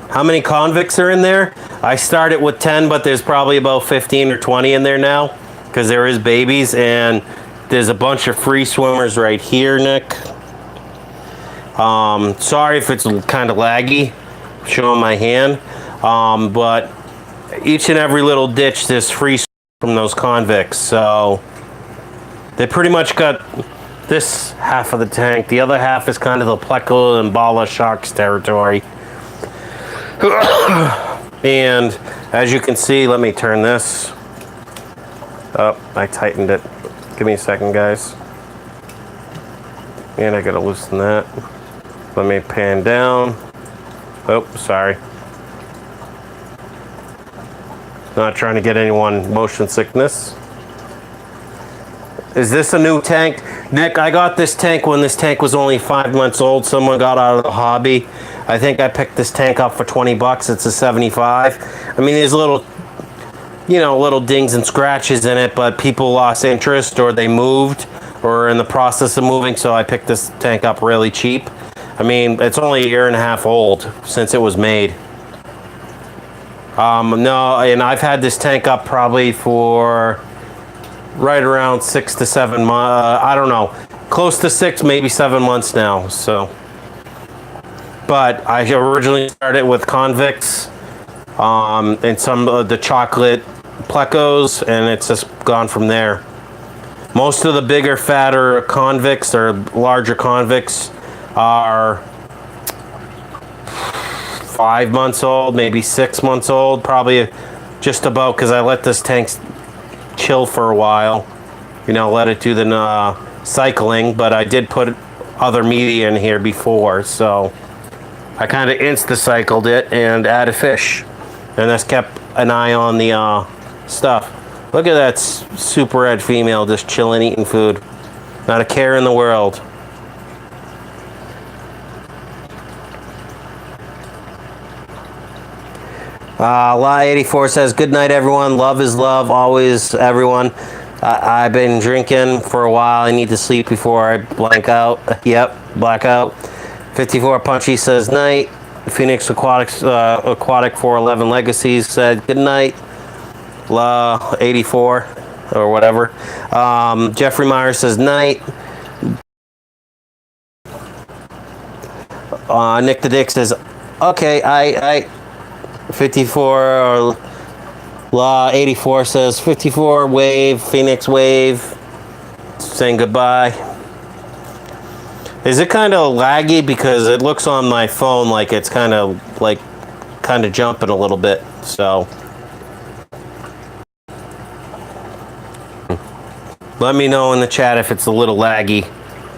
Speaker 1: How many convicts are in there? I started with 10, but there's probably about 15 or 20 in there now because there is babies, and there's a bunch of free swimmers right here, Nick. Sorry if it's kind of laggy, showing my hand, but each and every little ditch there's free from those convicts, so they pretty much got this half of the tank. The other half is kind of the pleco and bala sharks territory. And as you can see, let me turn this up. I tightened it. Give me a second, guys. And I gotta loosen that. Let me pan down. Oh, sorry. Not trying to get anyone motion sickness. Is this a new tank? Nick, I got this tank when this tank was only 5 months old. Someone got out of the hobby. I think I picked this tank up for 20 bucks. It's a 75. I mean, there's little, little dings and scratches in it, but people lost interest or they moved or in the process of moving, so I picked this tank up really cheap. I mean, it's only a year and a half old since it was made. No, and I've had this tank up probably for right around 6 to 7 months. I don't know, close to 6, maybe 7 months now. So, but I originally started with convicts and some of the chocolate plecos, and it's just gone from there. Most of the bigger, fatter convicts or larger convicts are 5 months old, maybe 6 months old, probably just about, because I let this tank chill for a while, let it do the cycling, but I did put other media in here before, so I kind of insta-cycled it and added fish, and that's kept an eye on the stuff. Look at that super red female just chilling, eating food, not a care in the world. La84 says, good night, everyone. Love is love, always, everyone. I've been drinking for a while. I need to sleep before I blank out. Yep, blackout. 54 Punchy says, night. Phoenix Aquatics, Aquatic 411 Legacies said, good night. La84 or whatever. Jeffrey Meyer says, night. Nick the Dick says, okay, I 54 or Law 84 says 54 wave, Phoenix wave, saying goodbye. Is it kind of laggy because it looks on my phone like it's kind of jumping a little bit, so let me know in the chat if it's a little laggy,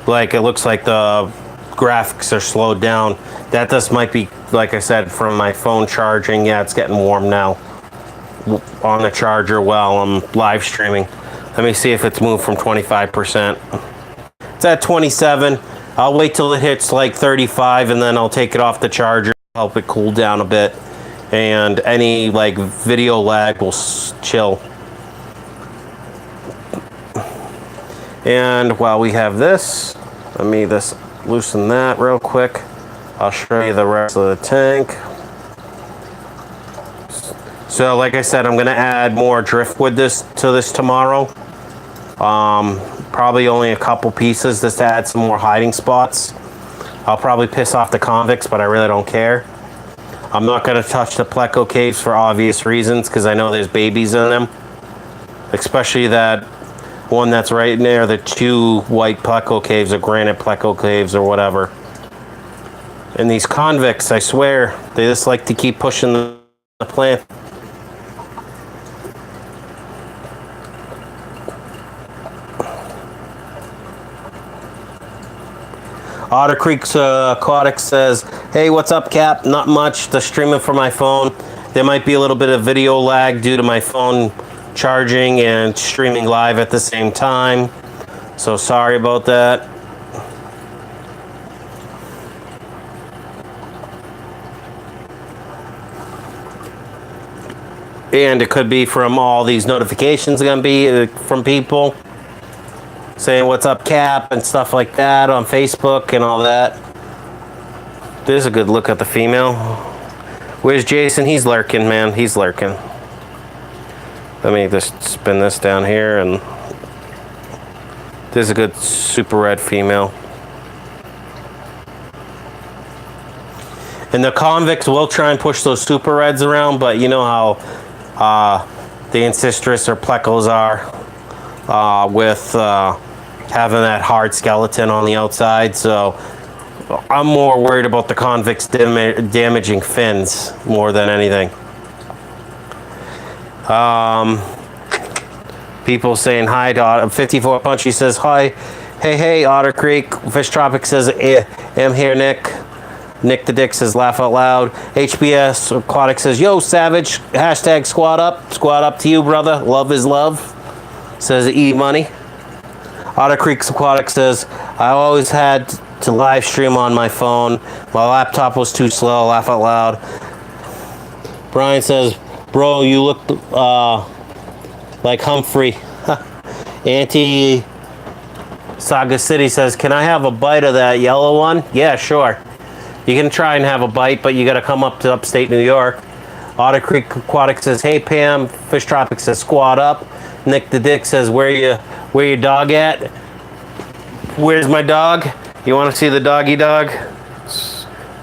Speaker 1: like it looks like the graphics are slowed down. That just might be, like I said, from my phone charging. Yeah, it's getting warm now on the charger while I'm live streaming. Let me see if it's moved from 25%. It's at 27. I'll wait till it hits like 35 and then I'll take it off the charger, help it cool down a bit, and any like video lag will chill. And while we have this, let me just loosen that real quick. I'll show you the rest of the tank. So like I said, I'm gonna add more driftwood to this tomorrow. Probably only a couple pieces just to add some more hiding spots. I'll probably piss off the convicts, but I really don't care. I'm not gonna touch the pleco caves for obvious reasons, because I know there's babies in them. Especially that one that's right near the 2 white pleco caves or granite pleco caves or whatever. And these convicts, I swear, they just like to keep pushing the plant. Otter Creek's Aquatics says, hey, what's up, Cap? Not much, just streaming from my phone. There might be a little bit of video lag due to my phone charging and streaming live at the same time. So sorry about that. And it could be from all these notifications gonna be from people saying what's up, Cap, and stuff like that on Facebook and all that. There's a good look at the female. Where's Jason? He's lurking, man. He's lurking. Let me just spin this down here, and there's a good super red female. And the convicts will try and push those super reds around, but you know how the ancestris or plecos are with having that hard skeleton on the outside. So I'm more worried about the convicts damaging fins more than anything. People saying hi to 54 Punchy says hi. Hey, Otter Creek. Fish Tropic says, I'm here, Nick. Nick the Dick says, laugh out loud. HBS Aquatic says, yo, Savage. Hashtag squad up. Squad up to you, brother. Love is love. Says E Money. Otter Creek Aquatic says, I always had to live stream on my phone. My laptop was too slow. Laugh out loud. Brian says, bro, you look like Humphrey. Auntie Saga City says, can I have a bite of that yellow one? Yeah, sure. You can try and have a bite, but you got to come up to upstate New York. Otter Creek Aquatic says, hey, Pam. Fish Tropic says, squad up. Nick the Dick says, where your dog at? Where's my dog? You want to see the doggy dog?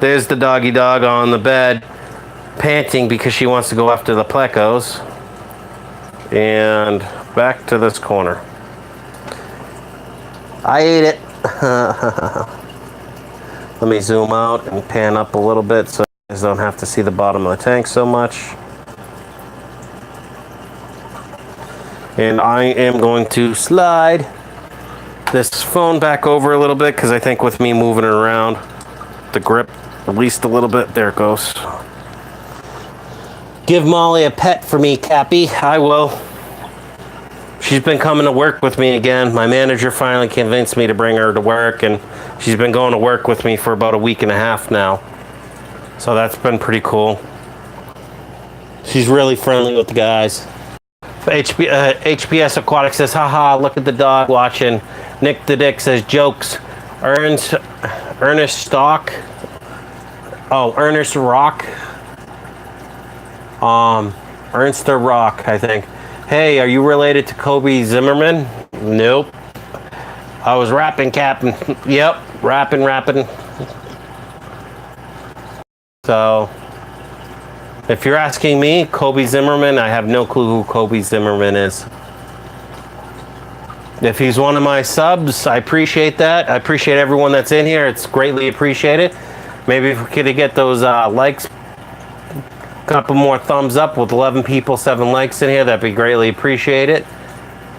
Speaker 1: There's the doggy dog on the bed, panting because she wants to go after the plecos. And back to this corner. I ate it. Let me zoom out and pan up a little bit so you guys don't have to see the bottom of the tank so much. And I am going to slide this phone back over a little bit because I think with me moving it around, the grip released a little bit. There it goes. Give Molly a pet for me, Cappy. I will. She's been coming to work with me again. My manager finally convinced me to bring her to work, and she's been going to work with me for about a week and a half now. So that's been pretty cool. She's really friendly with the guys. HPS Aquatic says, haha, look at the dog watching. Nick the Dick says, jokes. Ernest Stock. Oh, Ernest Rock. Ernst the Rock, I think. Hey, are you related to Kobe Zimmerman? Nope. I was rapping, Captain. Yep, rapping. So, if you're asking me, Kobe Zimmerman, I have no clue who Kobe Zimmerman is. If he's one of my subs, I appreciate that. I appreciate everyone that's in here. It's greatly appreciated. Maybe if we could get those likes, a couple more thumbs up with 11 people, 7 likes in here, that'd be greatly appreciated.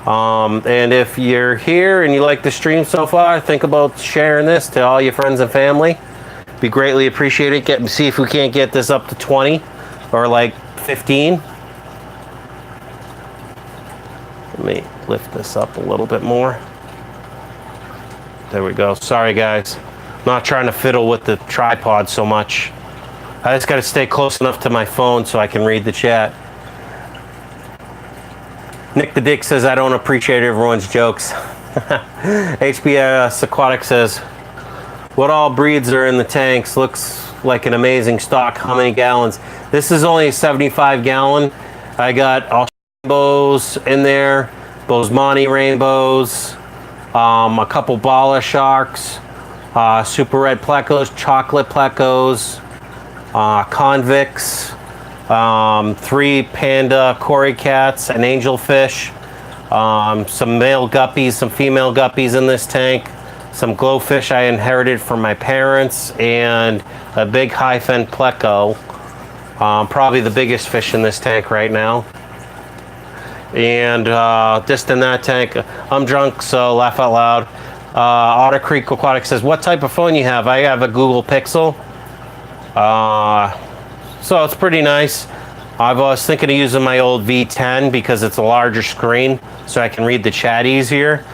Speaker 1: And if you're here and you like the stream so far, think about sharing this to all your friends and family. Be greatly appreciated. See if we can't get this up to 20 or like 15. Let me lift this up a little bit more. There we go. Sorry guys, I'm not trying to fiddle with the tripod so much. I just got to stay close enough to my phone so I can read the chat. Nick the Dick says, I don't appreciate everyone's jokes. HBS Aquatics says, what all breeds are in the tanks? Looks like an amazing stock. How many gallons? This is only a 75 gallon. I got all rainbows in there, Bosemani rainbows, a couple Bala sharks, super red plecos, chocolate plecos, convicts, 3 panda cory cats, an angelfish, some male guppies, some female guppies in this tank, some glowfish I inherited from my parents, and a big high-fin pleco. Probably the biggest fish in this tank right now. And just in that tank, I'm drunk, so laugh out loud. Otter Creek Aquatics says, what type of phone you have? I have a Google Pixel. So it's pretty nice. I was thinking of using my old V10 because it's a larger screen, so I can read the chat easier.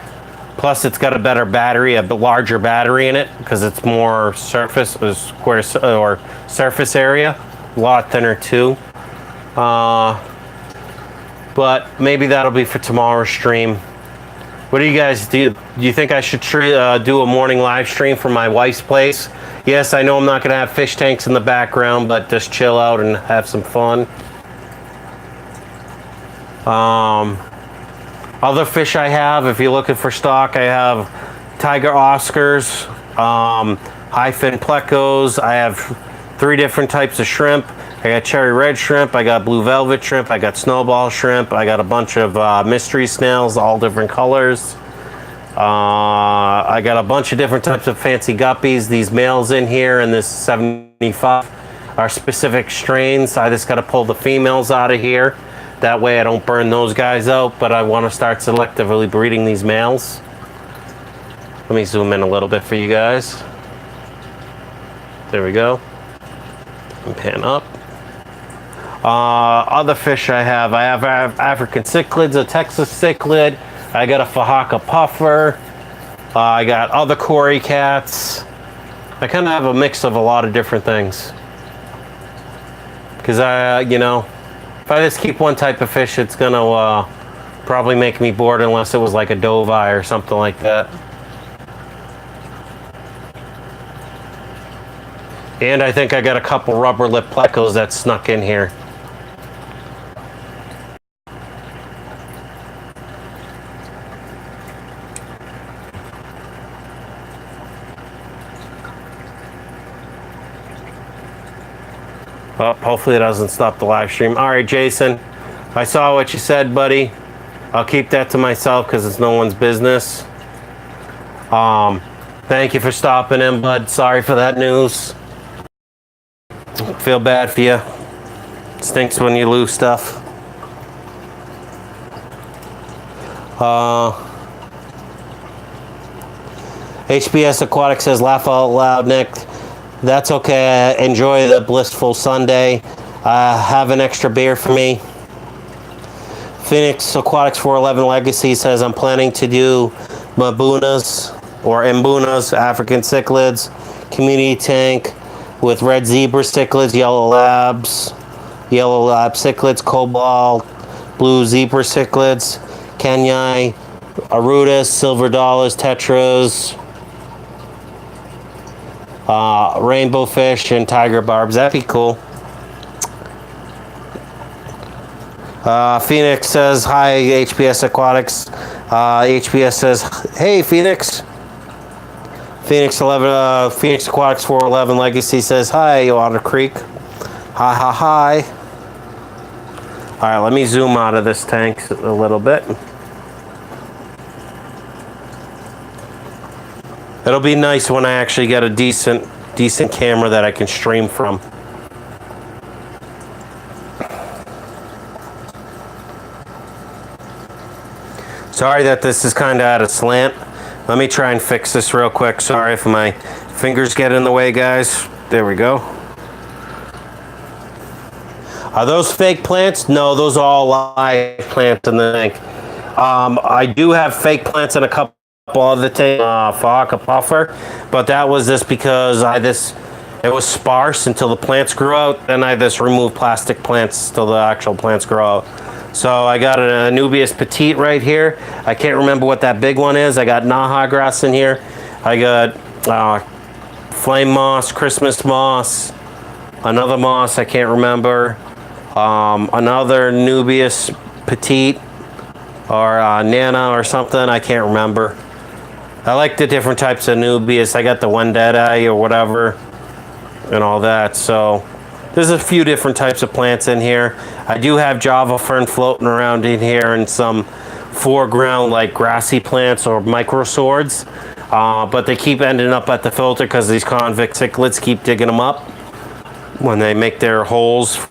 Speaker 1: Plus, it's got a better battery, a larger battery in it because it's more surface or surface area. A lot thinner too. But maybe that'll be for tomorrow's stream. What do you guys do? Do you think I should do a morning live stream from my wife's place? Yes, I know I'm not going to have fish tanks in the background, but just chill out and have some fun. Other fish I have, if you're looking for stock, I have tiger Oscars, high-fin plecos. I have 3 different types of shrimp. I got cherry red shrimp, I got blue velvet shrimp, I got snowball shrimp, I got a bunch of mystery snails, all different colors. I got a bunch of different types of fancy guppies. These males in here and this 75 are specific strains. I just got to pull the females out of here. That way I don't burn those guys out, but I want to start selectively breeding these males. Let me zoom in a little bit for you guys. There we go. And pan up. Other fish I have African cichlids, a Texas cichlid. I got a Fahaka puffer. I got other cory cats. I kind of have a mix of a lot of different things. Because you know, if I just keep one type of fish, it's gonna probably make me bored unless it was like a doveye or something like that. And I think I got a couple rubber lip plecos that snuck in here. Oh, hopefully it doesn't stop the live stream. All right, Jason, I saw what you said, buddy. I'll keep that to myself because it's no one's business. Thank you for stopping in, bud. Sorry for that news. Feel bad for you. Stinks when you lose stuff. HBS Aquatics says, laugh out loud, Nick. That's okay. Enjoy the blissful Sunday. Have an extra beer for me. Phoenix Aquatics 411 Legacy says, I'm planning to do Mabunas or Mbunas, African cichlids, community tank with red zebra cichlids, yellow lab cichlids, cobalt, blue zebra cichlids, Kenyai, Arudis, silver dollars, tetras, rainbow fish, and tiger barbs. That'd be cool. Phoenix says, hi, HBS Aquatics. HBS says, hey, Phoenix. Phoenix Aquatics 411 Legacy says, hi, Otter Creek. Hi, hi, hi. All right, let me zoom out of this tank a little bit. It'll be nice when I actually get a decent camera that I can stream from. Sorry that this is kind of at a slant. Let me try and fix this real quick. Sorry if my fingers get in the way, guys. There we go. Are those fake plants? No, those are all live plants in the tank. I do have fake plants in a couple of the tank, Fahaka puffer, but that was just because it was sparse until the plants grew out. Then I just removed plastic plants till the actual plants grow out. So I got a Anubias Petite right here. I can't remember what that big one is. I got Naha grass in here. I got flame moss, Christmas moss, another moss I can't remember, another Anubias Petite or Nana or something I can't remember. I like the different types of Anubias. I got the Wendetta or whatever and all that. So there's a few different types of plants in here. I do have Java fern floating around in here and some foreground like grassy plants or micro swords. But they keep ending up at the filter because these convict cichlids keep digging them up when they make their holes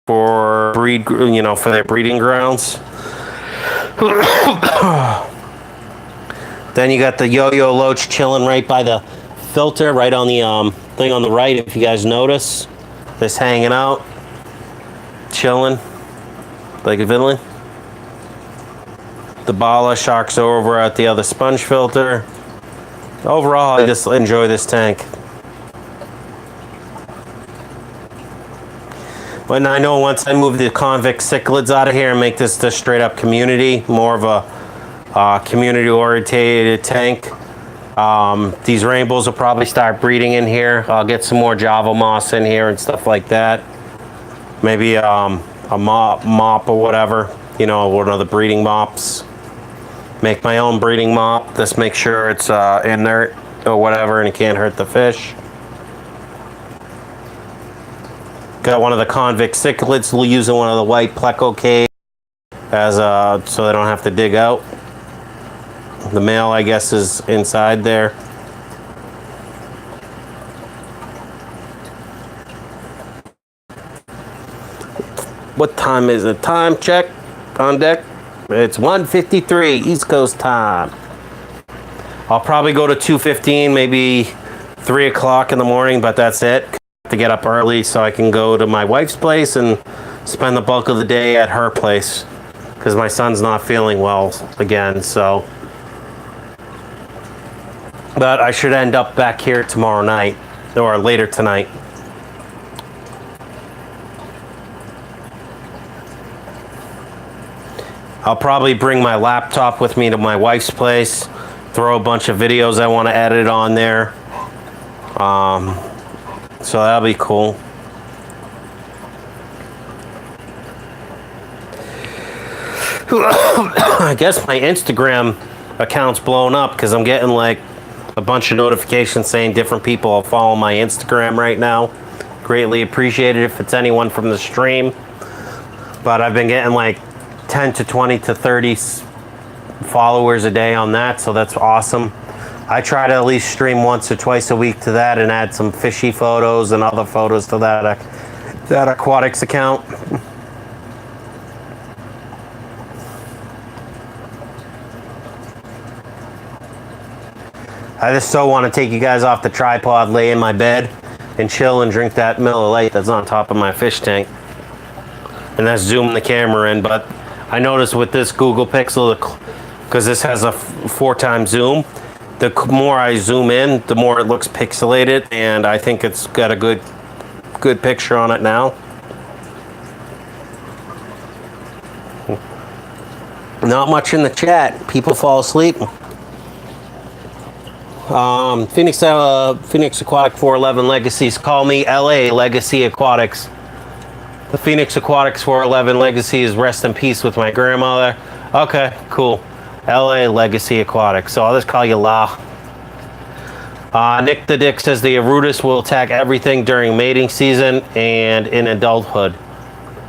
Speaker 1: for for their breeding grounds. Then you got the yo-yo loach chilling right by the filter, right on the thing on the right. If you guys notice, this hanging out, chilling like a villain. The Bala sharks are over at the other sponge filter. Overall, I just enjoy this tank. But I know once I move the convict cichlids out of here and make this the straight up community, more of a community oriented tank, these rainbows will probably start breeding in here. I'll get some more Java moss in here and stuff like that. Maybe a mop or whatever, one of the breeding mops. Make my own breeding mop. Just make sure it's inert or whatever and it can't hurt the fish. Got one of the convict cichlids using one of the white pleco caves as so they don't have to dig out. The male, I guess, is inside there. What time is it? Time check on deck. It's 1:53 East Coast time. I'll probably go to 2:15, maybe 3 o'clock in the morning, but that's it. I have to get up early so I can go to my wife's place and spend the bulk of the day at her place because my son's not feeling well again. So, but I should end up back here tomorrow night or later tonight. I'll probably bring my laptop with me to my wife's place, throw a bunch of videos I want to edit on there. So that'll be cool. I guess my Instagram account's blown up because I'm getting like a bunch of notifications saying different people are following my Instagram right now. Greatly appreciated if it's anyone from the stream. But I've been getting like 10 to 20 to 30 followers a day on that, so that's awesome. I try to at least stream once or twice a week to that and add some fishy photos and other photos to that Aquatics account. I just so want to take you guys off the tripod, lay in my bed, and chill and drink that Miller Lite that's on top of my fish tank. And that's zoom the camera in, but I noticed with this Google Pixel, because this has a 4x zoom, the more I zoom in, the more it looks pixelated, and I think it's got a good picture on it now. Not much in the chat. People fall asleep. Phoenix Aquatic 411 Legacies. Call me LA Legacy Aquatics. The Phoenix Aquatics 411 Legacy is rest in peace with my grandmother. Okay, cool. LA Legacy Aquatics. So I'll just call you La. Nick the Dick says the Arudis will attack everything during mating season and in adulthood.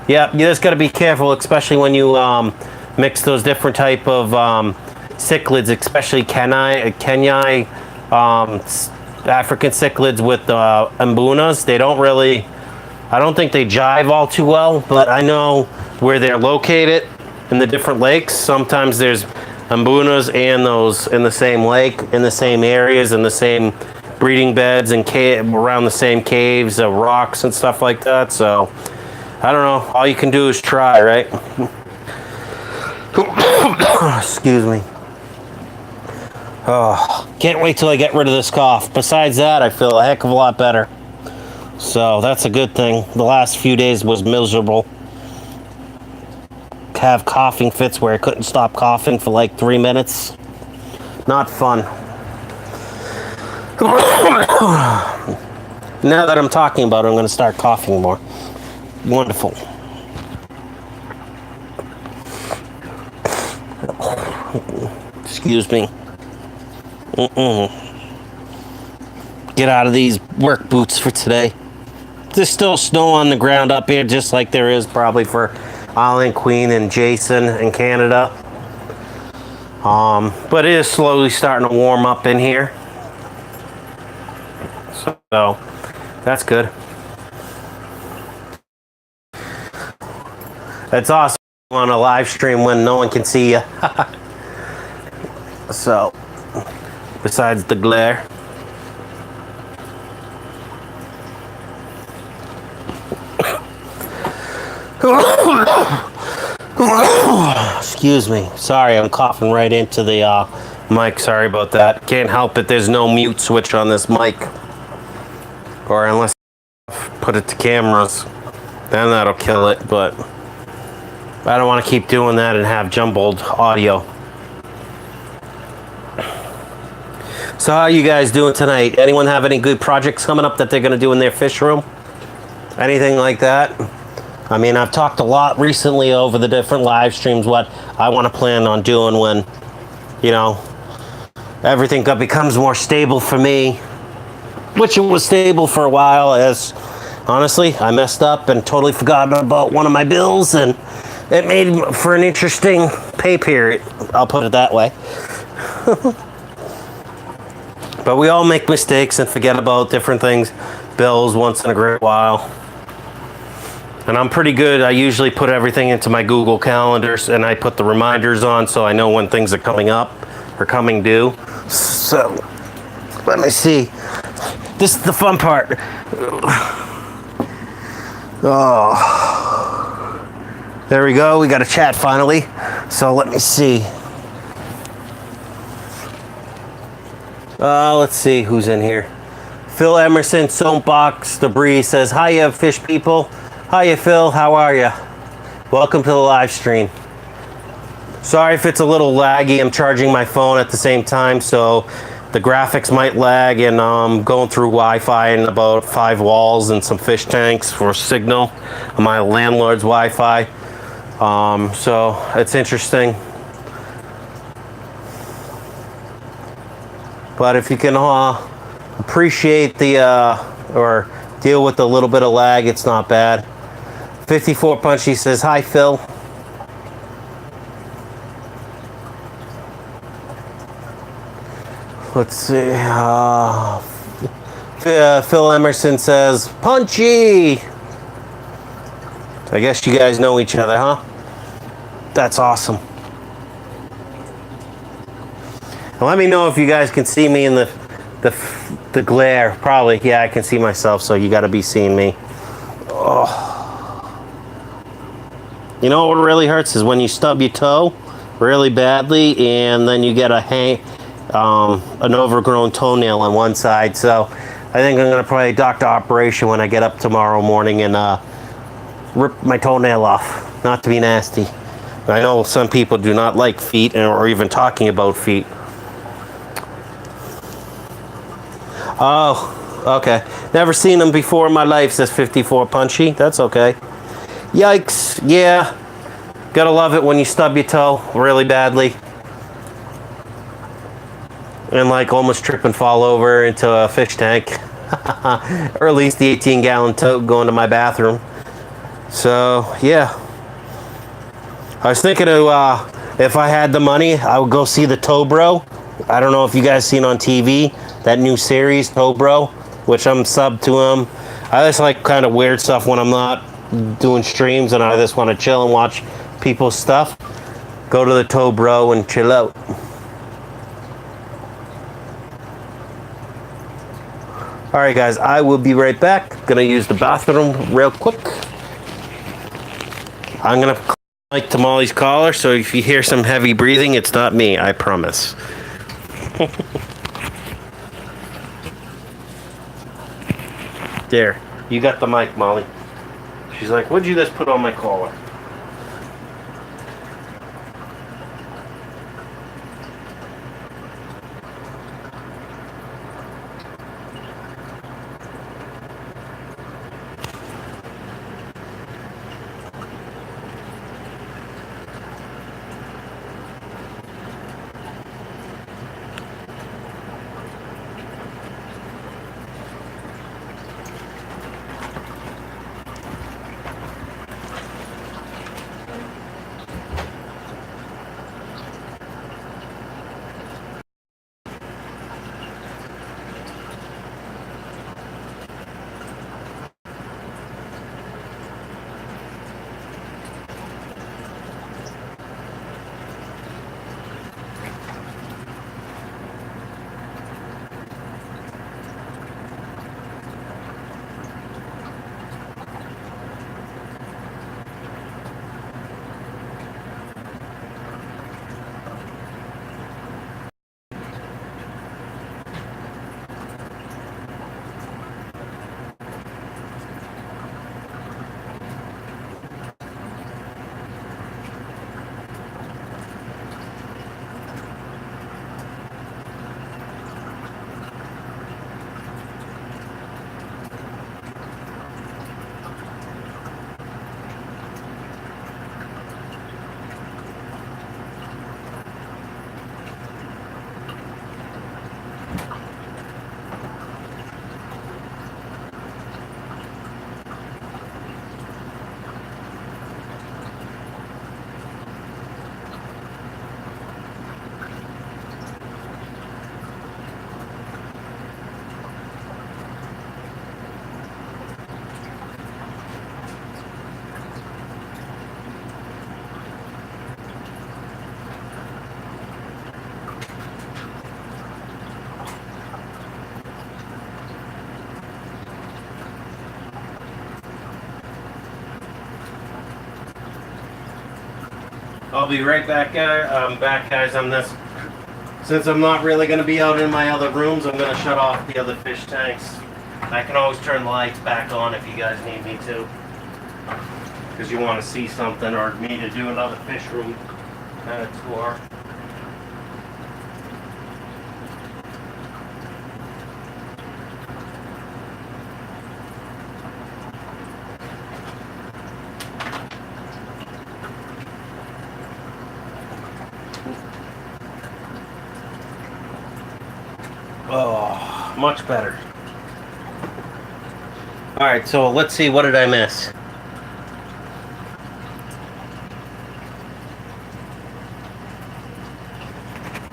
Speaker 1: Yeah, you just got to be careful, especially when you mix those different type of cichlids, especially Kenai African cichlids with Mbunas. They don't really, I don't think they jive all too well, but I know where they're located in the different lakes. Sometimes there's Mbunas and those in the same lake, in the same areas, in the same breeding beds and around the same caves, rocks and stuff like that. So I don't know. All you can do is try, right? Excuse me. Oh, can't wait till I get rid of this cough. Besides that, I feel a heck of a lot better. So that's a good thing. The last few days was miserable. have coughing fits where I couldn't stop coughing for like 3 minutes. Not fun. Now that I'm talking about it, I'm going to start coughing more. Wonderful. Excuse me. Get out of these work boots for today. There's still snow on the ground up here, just like there is probably for Island Queen and Jason in Canada. But it is slowly starting to warm up in here. So, that's good. It's awesome on a live stream when no one can see you. So, besides the glare. Excuse me. Sorry, I'm coughing right into the mic. Sorry about that. Can't help it. There's no mute switch on this mic. Or unless I put it to cameras, then that'll kill it. But I don't want to keep doing that and have jumbled audio. So how are you guys doing tonight? Anyone have any good projects coming up that they're going to do in their fish room? Anything like that? I mean, I've talked a lot recently over the different live streams what I want to plan on doing when, you know, everything becomes more stable for me. Which it was stable for a while, as honestly, I messed up and totally forgot about one of my bills, and it made for an interesting pay period. I'll put it that way. But we all make mistakes and forget about different things, bills once in a great while. And I'm pretty good. I usually put everything into my Google calendars and I put the reminders on so I know when things are coming up or coming due. So, let me see. This is the fun part. Oh. There we go. We got a chat finally. So let me see. Let's see who's in here. Phil Emerson, Soapbox Debris says, hiya, fish people. Hiya, Phil. How are you? Welcome to the live stream. Sorry if it's a little laggy. I'm charging my phone at the same time, so the graphics might lag, and going through Wi-Fi and about 5 walls and some fish tanks for signal on my landlord's Wi-Fi. So it's interesting. But if you can appreciate the or deal with a little bit of lag, it's not bad. 54 Punchy says, hi, Phil. Let's see. Phil Emerson says, Punchy. I guess you guys know each other, huh? That's awesome. And let me know if you guys can see me in the glare. Probably, yeah, I can see myself, so you got to be seeing me. Oh. You know what really hurts is when you stub your toe really badly, and then you get an overgrown toenail on one side. So I think I'm going to probably doctor operation when I get up tomorrow morning and rip my toenail off. Not to be nasty. I know some people do not like feet or even talking about feet. Oh, okay. Never seen them before in my life, says 54 Punchy. That's okay. Yikes. Yeah. Gotta love it when you stub your toe really badly. And like almost trip and fall over into a fish tank. Or at least the 18-gallon tote going to my bathroom. So, yeah. I was thinking of, if I had the money, I would go see the Toe Bro. I don't know if you guys seen on TV, that new series, Toe Bro, which I'm subbed to him. I just like kind of weird stuff when I'm not doing streams and I just want to chill and watch people's stuff. Go to the Toe Bro and chill out. Alright guys, I will be right back. Gonna use the bathroom real quick. I'm gonna like Tamale's collar, so if you hear some heavy breathing, it's not me, I promise. There, you got the mic, Molly. She's like, what'd you just put on my collar? I'll be right back, guys. Since I'm not really going to be out in my other rooms, I'm going to shut off the other fish tanks. I can always turn the lights back on if you guys need me to, because you want to see something or me to do another fish room tour. Oh, much better. Alright, so let's see, what did I miss?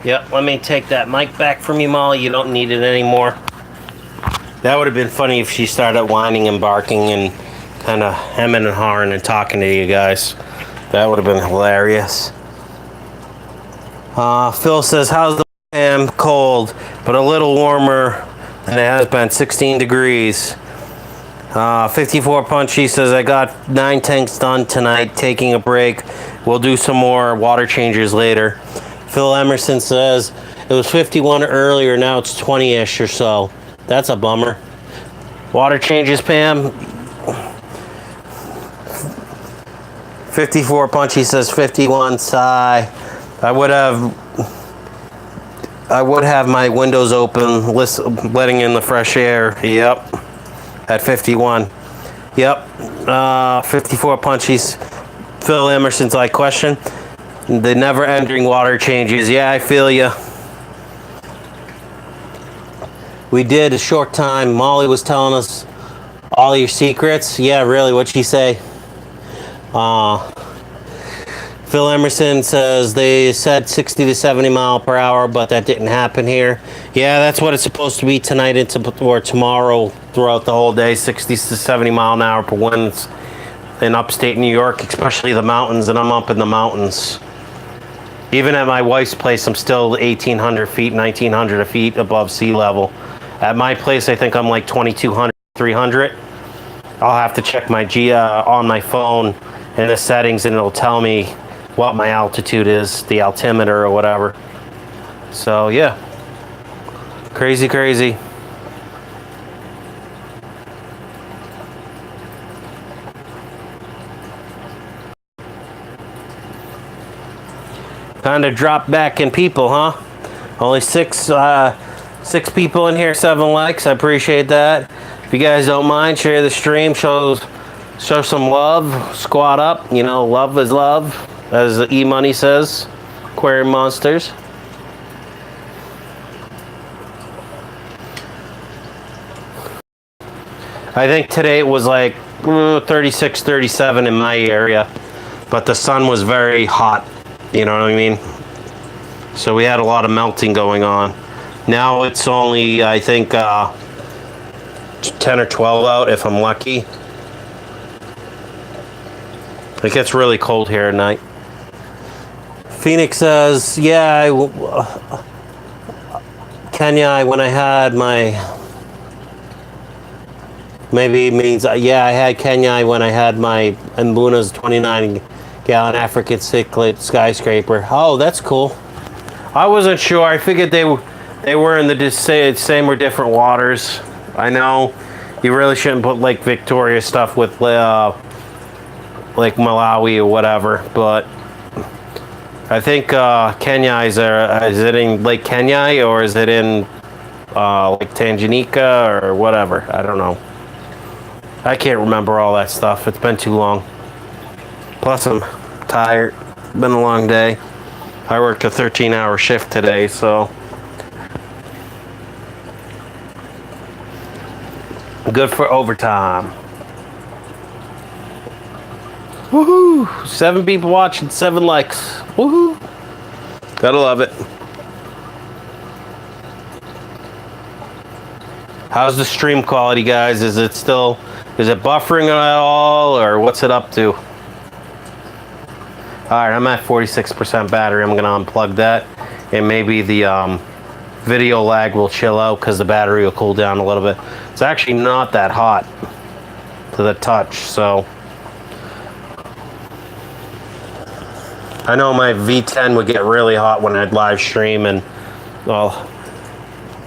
Speaker 1: Yep, let me take that mic back from you, Molly. You don't need it anymore. That would have been funny if she started whining and barking and kind of hemming and hawing and talking to you guys. That would have been hilarious. Phil says, how's the am cold, but a little warmer than it has been, 16 degrees. 54 Punchy says, I got 9 tanks done tonight, taking a break. We'll do some more water changes later. Phil Emerson says, it was 51 earlier, now it's 20-ish or so. That's a bummer. Water changes, Pam. 54 Punchy says 51 sigh. I would have my windows open, letting in the fresh air. Yep. At 51. Yep. 54 Punchies. Phil Emerson's like, question. The never-ending water changes. Yeah, I feel you. We did a short time. Molly was telling us all your secrets. Yeah, really, what'd she say? Phil Emerson says they said 60 to 70 mile per hour, but that didn't happen here. Yeah, that's what it's supposed to be tonight or tomorrow throughout the whole day, 60 to 70 mile an hour per winds in upstate New York, especially the mountains, and I'm up in the mountains. Even at my wife's place, I'm still 1,800 feet, 1,900 feet above sea level. At my place, I think I'm like 2,200, 300. I'll have to check my on my phone in the settings, and it'll tell me what my altitude is, the altimeter or whatever. So yeah, crazy, crazy. Kind of dropped back in people, huh? Only six people in here, 7 likes. I appreciate that. If you guys don't mind, share the stream, show some love, squat up. You know, love is love, as E-Money says. Aquarium Monsters. I think today it was like 36, 37 in my area, but the sun was very hot. You know what I mean? So we had a lot of melting going on. Now it's only, I think, 10 or 12 out if I'm lucky. It gets really cold here at night. Phoenix says, yeah, Kenya, when I had my, maybe it means, yeah, I had Kenya when I had my Mbuna's 29-gallon African cichlid skyscraper. Oh, that's cool. I wasn't sure. I figured they were in the same or different waters. I know you really shouldn't put Lake Victoria stuff with Lake Malawi or whatever, but I think Kenya is it in Lake Kenya or is it in Lake Tanganyika or whatever? I don't know. I can't remember all that stuff. It's been too long. Plus I'm tired. Been a long day. I worked a 13-hour shift today, so good for overtime. Woohoo! 7 people watching, 7 likes. Woohoo! Gotta love it. How's the stream quality, guys? Is it buffering at all, or what's it up to? Alright, I'm at 46% battery. I'm gonna unplug that, and maybe the video lag will chill out because the battery will cool down a little bit. It's actually not that hot to the touch, so I know my V10 would get really hot when I'd live stream, and well,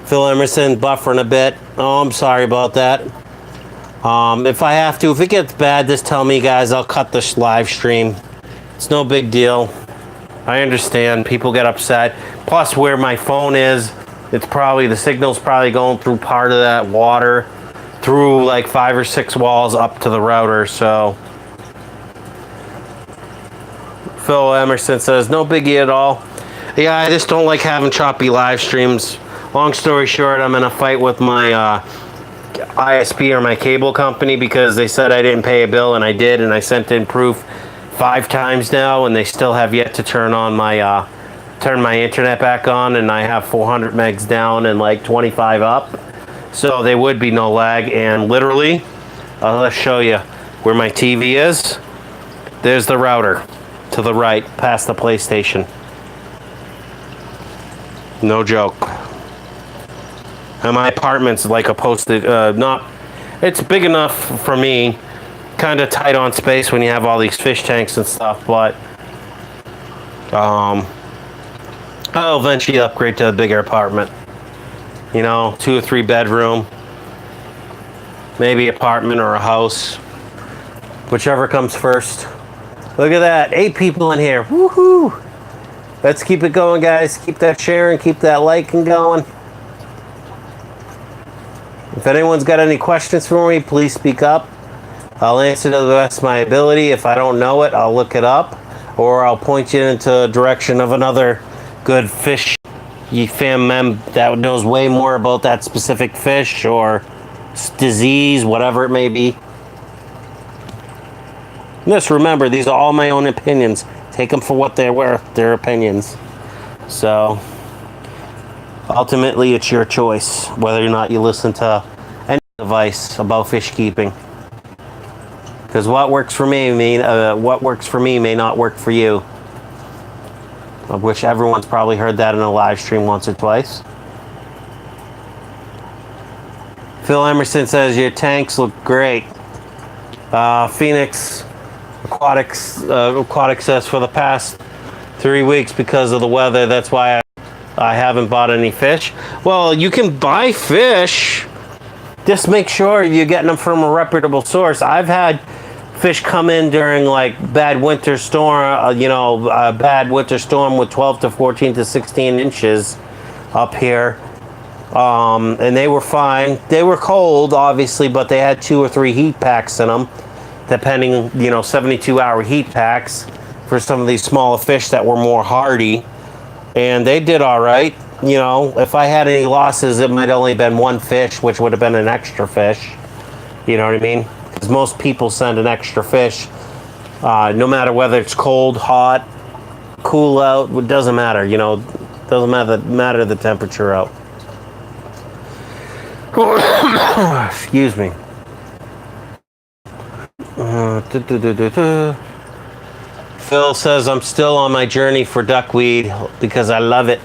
Speaker 1: Phil Emerson buffering a bit. Oh, I'm sorry about that. If I have to, if it gets bad, just tell me, guys. I'll cut this live stream. It's no big deal. I understand people get upset. Plus, where my phone is, it's probably, the signal's probably going through part of that water, through like 5 or 6 walls up to the router. So Phil Emerson says, no biggie at all. Yeah, I just don't like having choppy live streams. Long story short, I'm in a fight with my ISP, or my cable company, because they said I didn't pay a bill, and I did, and I sent in proof 5 times now, and they still have yet to turn on my turn my internet back on, and I have 400 megs down and like 25 up, so there would be no lag. And literally, let's show you where my TV is. There's the router to the right, past the PlayStation. No joke. And my apartment's like a posted, it's big enough for me, kind of tight on space when you have all these fish tanks and stuff, but I'll eventually upgrade to a bigger apartment. You know, 2 or 3 bedroom, maybe apartment or a house, whichever comes first. Look at that, 8 people in here. Woohoo! Let's keep it going, guys. Keep that sharing, keep that liking going. If anyone's got any questions for me, please speak up. I'll answer to the best of my ability. If I don't know it, I'll look it up, or I'll point you into the direction of another good fish fam mem that knows way more about that specific fish or disease, whatever it may be. Just remember, these are all my own opinions. Take them for what they're worth, their opinions. So ultimately, it's your choice whether or not you listen to any advice about fish keeping. Because what works for me may not work for you. Of which everyone's probably heard that in a live stream once or twice. Phil Emerson says your tanks look great. Phoenix Aquatics says for the past 3 weeks, because of the weather, that's why I haven't bought any fish. Well, you can buy fish. Just make sure you're getting them from a reputable source. I've had fish come in during like bad winter storm, a bad winter storm with 12 to 14 to 16 inches up here. And they were fine. They were cold, obviously, but they had 2 or 3 heat packs in them, depending, 72-hour heat packs for some of these smaller fish that were more hardy. And they did all right. If I had any losses, it might only been 1 fish, which would have been an extra fish. You know what I mean? Because most people send an extra fish, no matter whether it's cold, hot, cool out, it doesn't matter. Doesn't matter the temperature out. Excuse me. Phil says I'm still on my journey for duckweed because I love it.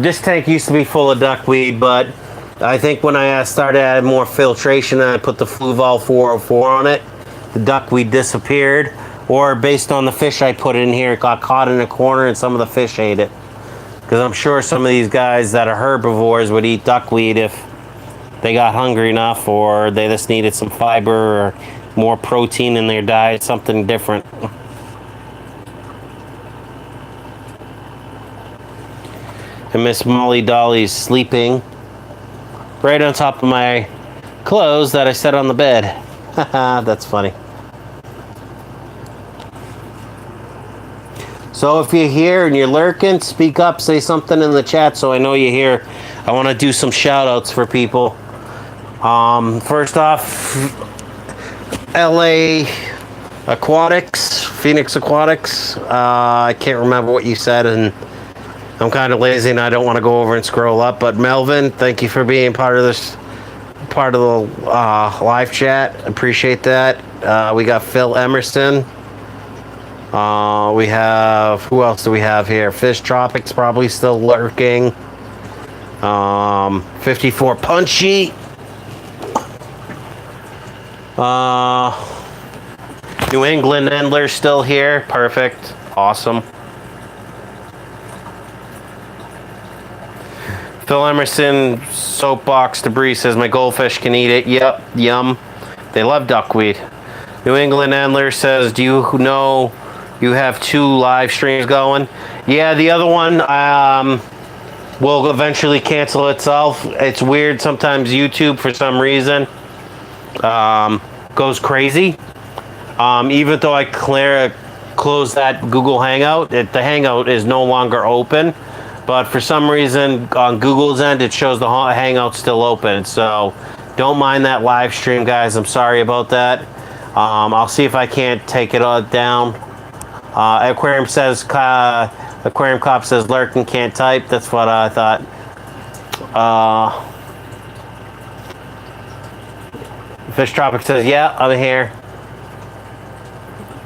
Speaker 1: This tank used to be full of duckweed, but I think when I started adding more filtration and I put the Fluval 404 on it, the duckweed disappeared. Or based on the fish I put in here, it got caught in a corner and some of the fish ate it. Because I'm sure some of these guys that are herbivores would eat duckweed if they got hungry enough, or they just needed some fiber or more protein in their diet, something different. And Miss Molly Dolly's sleeping right on top of my clothes that I set on the bed. Haha, that's funny. So if you're here and you're lurking, speak up, say something in the chat so I know you're here. I want to do some shout outs for people. First off, LA Aquatics, Phoenix Aquatics. I can't remember what you said, and I'm kind of lazy and I don't want to go over and scroll up. But Melvin, thank you for being part of the live chat. Appreciate that. We got Phil Emerson. We have, who else do we have here? Fish Tropics probably still lurking. 54 Punchy. New England Endler still here. Perfect. awesome. Phil Emerson, Soapbox Debris says, my goldfish can eat it. Yep, yum. They love duckweed. New England Endler says, do you know you have 2 live streams going? Yeah, the other one will eventually cancel itself. It's weird. Sometimes YouTube, for some reason, goes crazy. Even though I close that Google Hangout, the Hangout is no longer open. But for some reason, on Google's end, it shows the Hangout still open. So don't mind that live stream, guys. I'm sorry about that. I'll see if I can't take it all down. Aquarium Cop says, lurking, can't type. That's what I thought. Fish Tropic says, yeah, I'm here.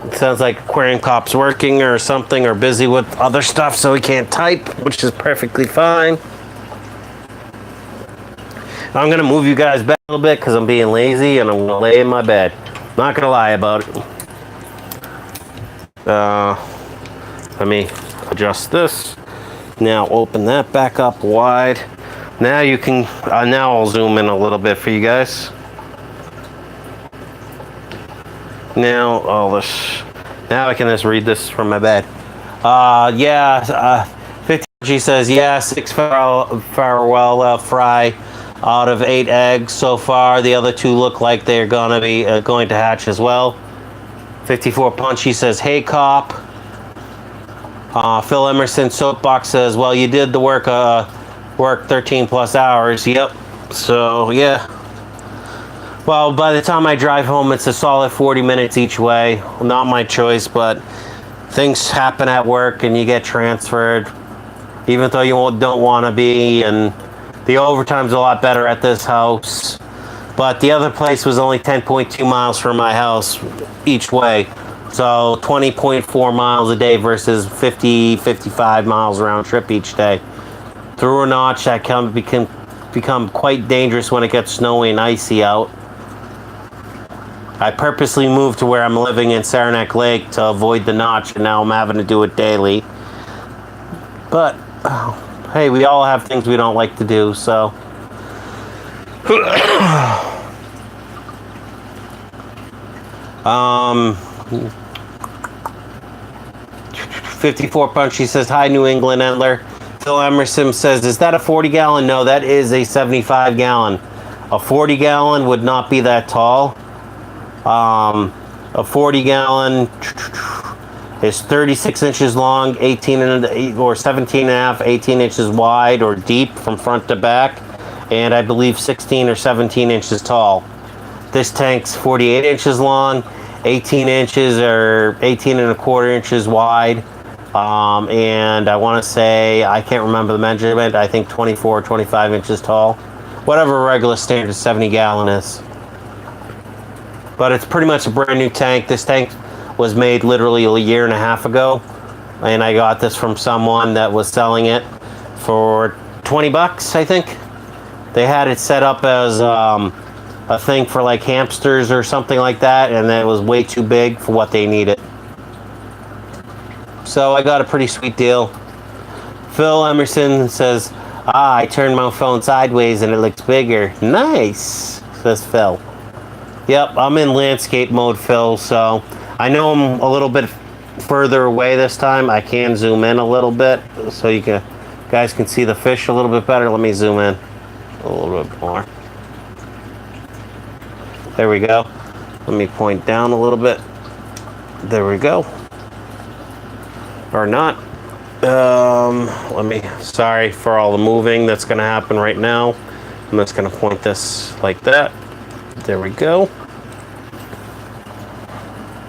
Speaker 1: It sounds like Aquarium Cop's working or something, or busy with other stuff, so he can't type, which is perfectly fine. I'm going to move you guys back a little bit because I'm being lazy and I'm going to lay in my bed. Not going to lie about it. Let me adjust this. Now open that back up wide. Now you can, now I'll zoom in a little bit for you guys. Now all this, now I can just read this from my bed. 50G says, yeah, 6 farewell fry out of 8 eggs so far. The other 2 look like they're gonna be going to hatch as well. 54 Punchy says, hey Cop. Phil Emerson Soapbox says, well, you did the work 13 plus hours. Yep. So yeah. Well, by the time I drive home, it's a solid 40 minutes each way. Not my choice, but things happen at work and you get transferred, even though you don't want to be. And the overtime's a lot better at this house. But the other place was only 10.2 miles from my house each way. So 20.4 miles a day versus 55 miles round trip each day. Through a notch, that can become quite dangerous when it gets snowy and icy out. I purposely moved to where I'm living in Saranac Lake to avoid the notch, and now I'm having to do it daily. But, hey, we all have things we don't like to do, so. 54 Punchy says, hi, New England Endler. Phil Emerson says, is that a 40 gallon? No, that is a 75 gallon. A 40 gallon would not be that tall. A 40 gallon is 36 inches long, 17 and a half, 18 inches wide or deep from front to back, and I believe 16 or 17 inches tall. This tank's 48 inches long, 18 inches or 18 and a quarter inches wide, and I want to say, I can't remember the measurement, I think 24 or 25 inches tall. Whatever a regular standard 70 gallon is. But it's pretty much a brand new tank. This tank was made literally a year and a half ago, and I got this from someone that was selling it for 20 bucks, I think. They had it set up as a thing for like hamsters or something like that, and it was way too big for what they needed. So I got a pretty sweet deal. Phil Emerson says, I turned my phone sideways and it looks bigger. Nice, says Phil. Yep, I'm in landscape mode, Phil, so I know I'm a little bit further away this time. I can zoom in a little bit so you guys can see the fish a little bit better. Let me zoom in a little bit more. There we go. Let me point down a little bit. There we go. Or not. Sorry for all the moving that's going to happen right now. I'm just going to point this like that. There we go.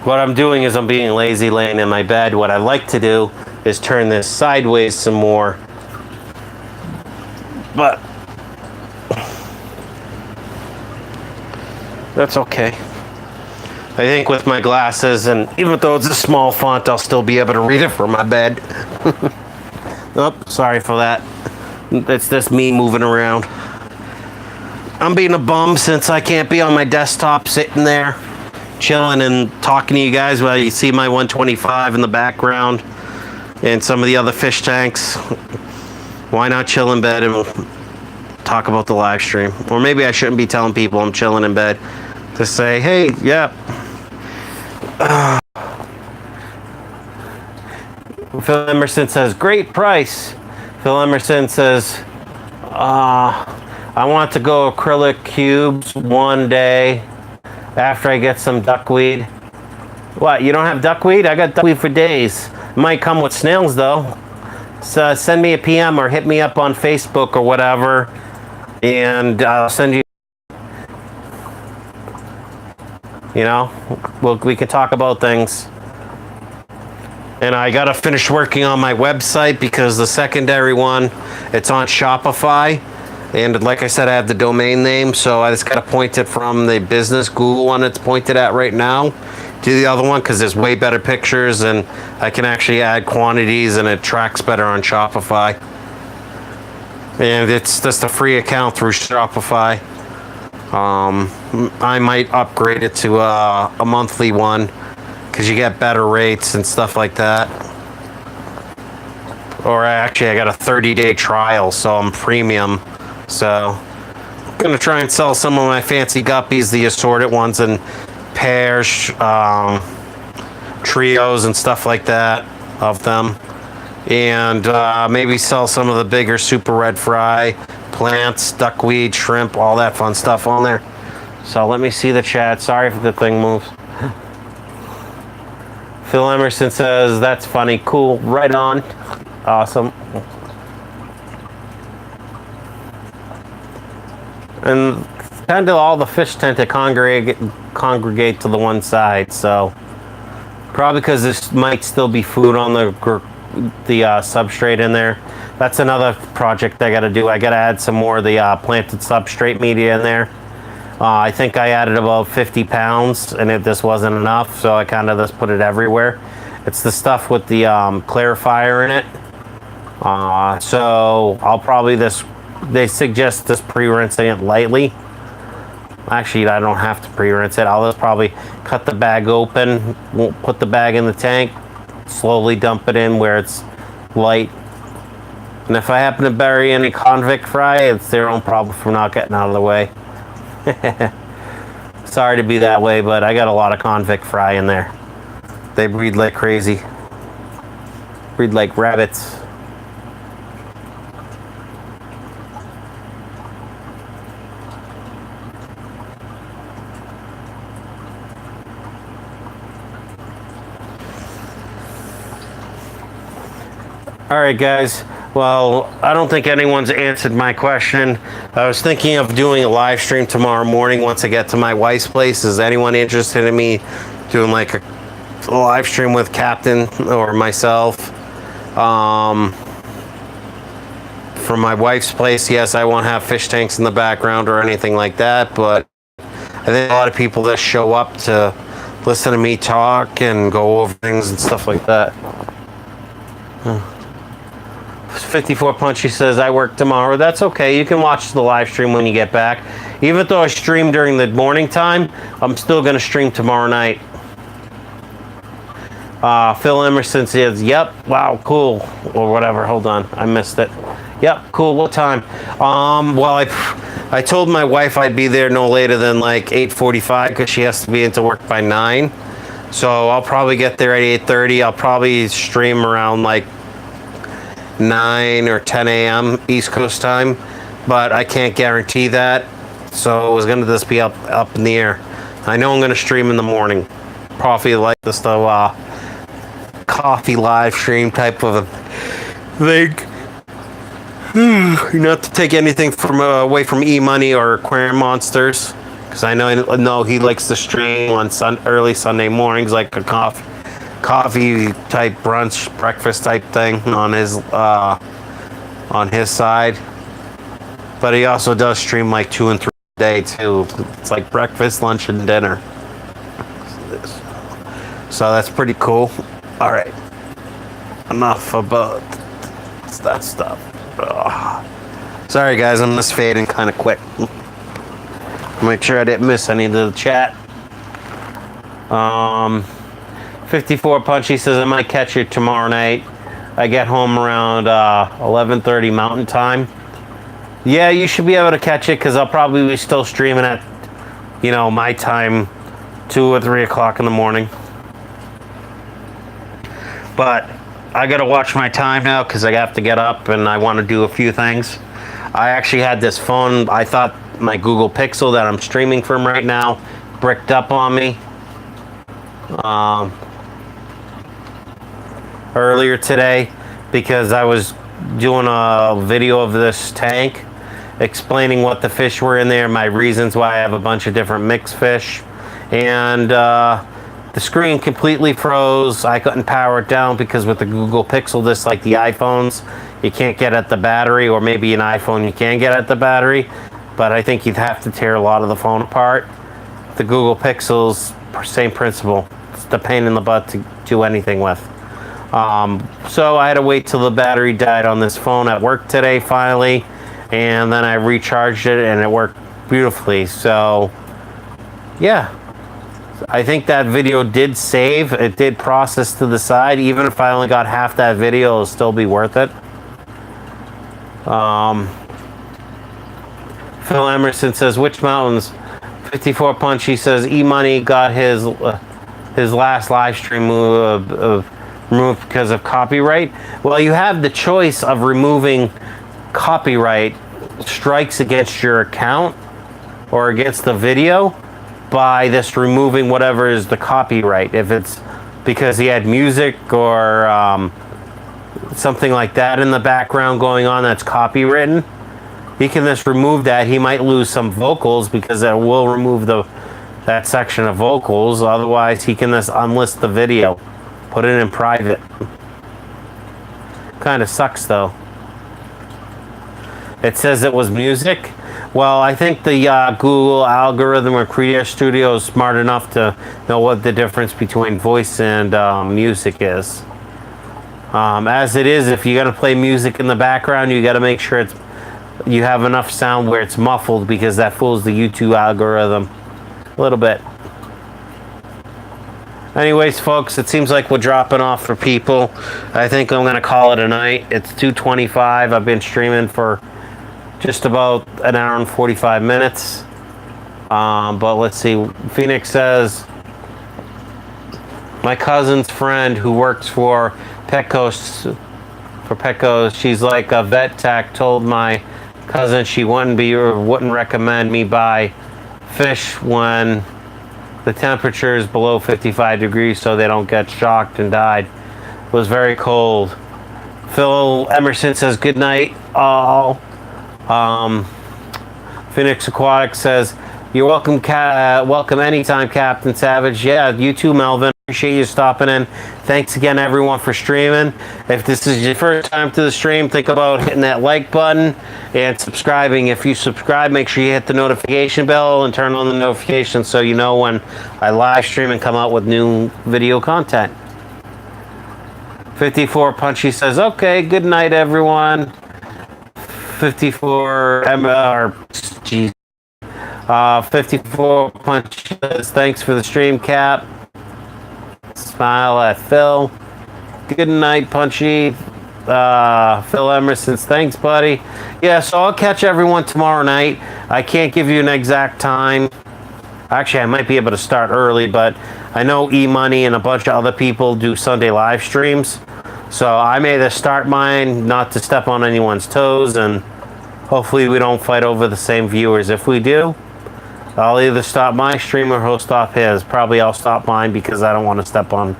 Speaker 1: What I'm doing is I'm being lazy laying in my bed. What I like to do is turn this sideways some more. But that's okay. I think with my glasses, and even though it's a small font, I'll still be able to read it from my bed. Oh, sorry for that. It's just me moving around. I'm being a bum since I can't be on my desktop sitting there chilling and talking to you guys while you see my 125 in the background. and some of the other fish tanks, why not chill in bed and talk about the live stream? Or maybe I shouldn't be telling people I'm chilling in bed. To say, hey, yeah. Phil Emerson says, great price. Phil Emerson says, I want to go acrylic cubes one day after I get some duckweed. What, you don't have duckweed? I got duckweed for days. Might come with snails though. So send me a PM or hit me up on Facebook or whatever, and I'll send you. You know, we can talk about things. And I gotta finish working on my website because the secondary one, it's on Shopify. And like I said, I have the domain name, so I just gotta point it from the business Google one it's pointed at right now to the other one, because there's way better pictures and I can actually add quantities and it tracks better on Shopify. And it's just a free account through Shopify. I might upgrade it to a monthly one because you get better rates and stuff like that. Or actually, I got a 30-day trial, so I'm premium. So I'm gonna try and sell some of my fancy guppies, the assorted ones, and pairs, trios and stuff like that of them. And maybe sell some of the bigger super red fry, plants, duckweed, shrimp, all that fun stuff on there. So let me see the chat. Sorry if the thing moves. Phil Emerson says, that's funny. Cool. Right on. Awesome. And kind of all the fish tend to congregate to the one side. So probably because this might still be food on the substrate in there. That's another project I got to do. I got to add some more of the planted substrate media in there. I think I added about 50 pounds, and this wasn't enough, so I kind of just put it everywhere. It's the stuff with the clarifier in it. So I'll probably they suggest just pre-rinsing it lightly. Actually, I don't have to pre-rinse it. I'll just probably cut the bag open, put the bag in the tank, slowly dump it in where it's light. And if I happen to bury any convict fry, it's their own problem for not getting out of the way. Sorry to be that way, but I got a lot of convict fry in there. They breed like crazy. Breed like rabbits. All right, guys. Well, I don't think anyone's answered my question. I was thinking of doing a live stream tomorrow morning once I get to my wife's place. Is anyone interested in me doing like a live stream with Captain or myself? From my wife's place, yes, I won't have fish tanks in the background or anything like that, but I think a lot of people that show up to listen to me talk and go over things and stuff like that. 54 Punchy says, I work tomorrow. That's okay. You can watch the live stream when you get back. Even though I stream during the morning time, I'm still going to stream tomorrow night. Phil Emerson says, yep. Wow, cool. Or whatever. Hold on. I missed it. Yep, cool. What time? Well, I told my wife I'd be there no later than like 8:45 because she has to be into work by 9. So I'll probably get there at 8:30. I'll probably stream around like 9 or 10 a.m. East Coast time, but I can't guarantee that. So it was going to just be up in the air. I know I'm going to stream in the morning. Probably like this coffee live stream type of a thing. Not to take anything away from E-Money or Aquarium Monsters, because I know he likes to stream on early Sunday mornings, like a coffee type brunch, breakfast type thing on his side. But he also does stream like 2 and 3 a day too. It's like breakfast, lunch, and dinner. So that's pretty cool. All right, enough about that stuff. Sorry guys, I'm just fading kind of quick. Make sure I didn't miss any of the chat. 54 Punchy says I might catch you tomorrow night. I get home around 11:30 Mountain Time. Yeah, you should be able to catch it because I'll probably be still streaming at, you know, my time, 2 or 3 o'clock in the morning. But I gotta watch my time now because I have to get up and I want to do a few things. I actually had this phone, I thought my Google Pixel that I'm streaming from right now bricked up on me earlier today because I was doing a video of this tank explaining what the fish were in there, my reasons why I have a bunch of different mixed fish, and the screen completely froze. I couldn't power it down because with the Google Pixel, just like the iPhones, you can't get at the battery, or maybe an iPhone you can get at the battery, but I think you'd have to tear a lot of the phone apart. The Google Pixel's same principle. It's the pain in the butt to do anything with. So I had to wait till the battery died on this phone at work today finally, and then I recharged it and it worked beautifully. So yeah, I think that video did save. It did process to the side. Even if I only got half that video, it'll still be worth it. Phil Emerson says, which mountains? 54 Punchy says, E-Money got his last live stream removed because of copyright. Well, you have the choice of removing copyright strikes against your account or against the video by this removing whatever is the copyright. If it's because he had music or something like that in the background going on that's copywritten, he can just remove that. He might lose some vocals because it will remove that section of vocals. Otherwise, he can just unlist the video, put it in private. Kind of sucks though. It says it was music. Well, I think the Google algorithm or Creator Studio is smart enough to know what the difference between voice and music is. As it is, if you're going to play music in the background, you got to make sure you have enough sound where it's muffled, because that fools the YouTube algorithm a little bit. Anyways, folks, it seems like we're dropping off for people. I think I'm going to call it a night. It's 2:25. I've been streaming for just about an hour and 45 minutes. But let's see. Phoenix says, my cousin's friend who works for Petco, she's like a vet tech, told my cousin she wouldn't recommend me buy fish when the temperature is below 55 degrees so they don't get shocked and died. It was very cold. Phil Emerson says, good night all. Phoenix Aquatics says, you're welcome, welcome anytime, Captain Savage. Yeah, you too, Melvin. Appreciate you stopping in. Thanks again, everyone, for streaming. If this is your first time to the stream, think about hitting that like button and subscribing. If you subscribe, make sure you hit the notification bell and turn on the notifications so you know when I live stream and come out with new video content. 54 Punchy says, okay, good night, everyone. 54 54 Punchy says, thanks for the stream, Cap. Smile at Phil. Good night, Punchy. Phil Emerson's, thanks, buddy. Yeah, so I'll catch everyone tomorrow night. I can't give you an exact time. Actually, I might be able to start early, but I know E-Money and a bunch of other people do Sunday live streams. So I may either start mine, not to step on anyone's toes, and hopefully we don't fight over the same viewers. If we do, I'll either stop my stream or he'll stop his. Probably I'll stop mine because I don't want to step on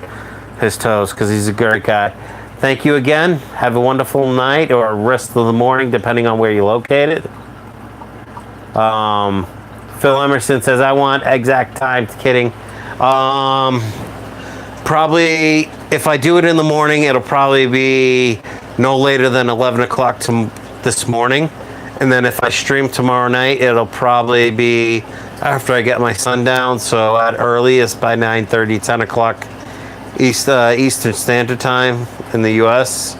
Speaker 1: his toes because he's a great guy. Thank you again. Have a wonderful night or rest of the morning, depending on where you're located. Phil Emerson says, I want exact time. Kidding. Probably, if I do it in the morning, it'll probably be no later than 11 o'clock this morning. And then if I stream tomorrow night, it'll probably be after I get my son down. So at earliest by 9:30, 10 o'clock Eastern Standard Time in the U.S.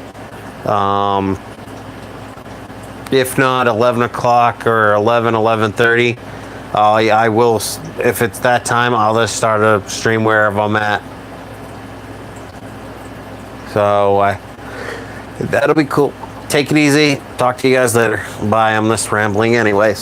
Speaker 1: If not 11 o'clock or 11:30, I will, if it's that time, I'll just start a stream wherever I'm at. So That'll be cool. Take it easy. Talk to you guys later. Bye. I'm just rambling anyways.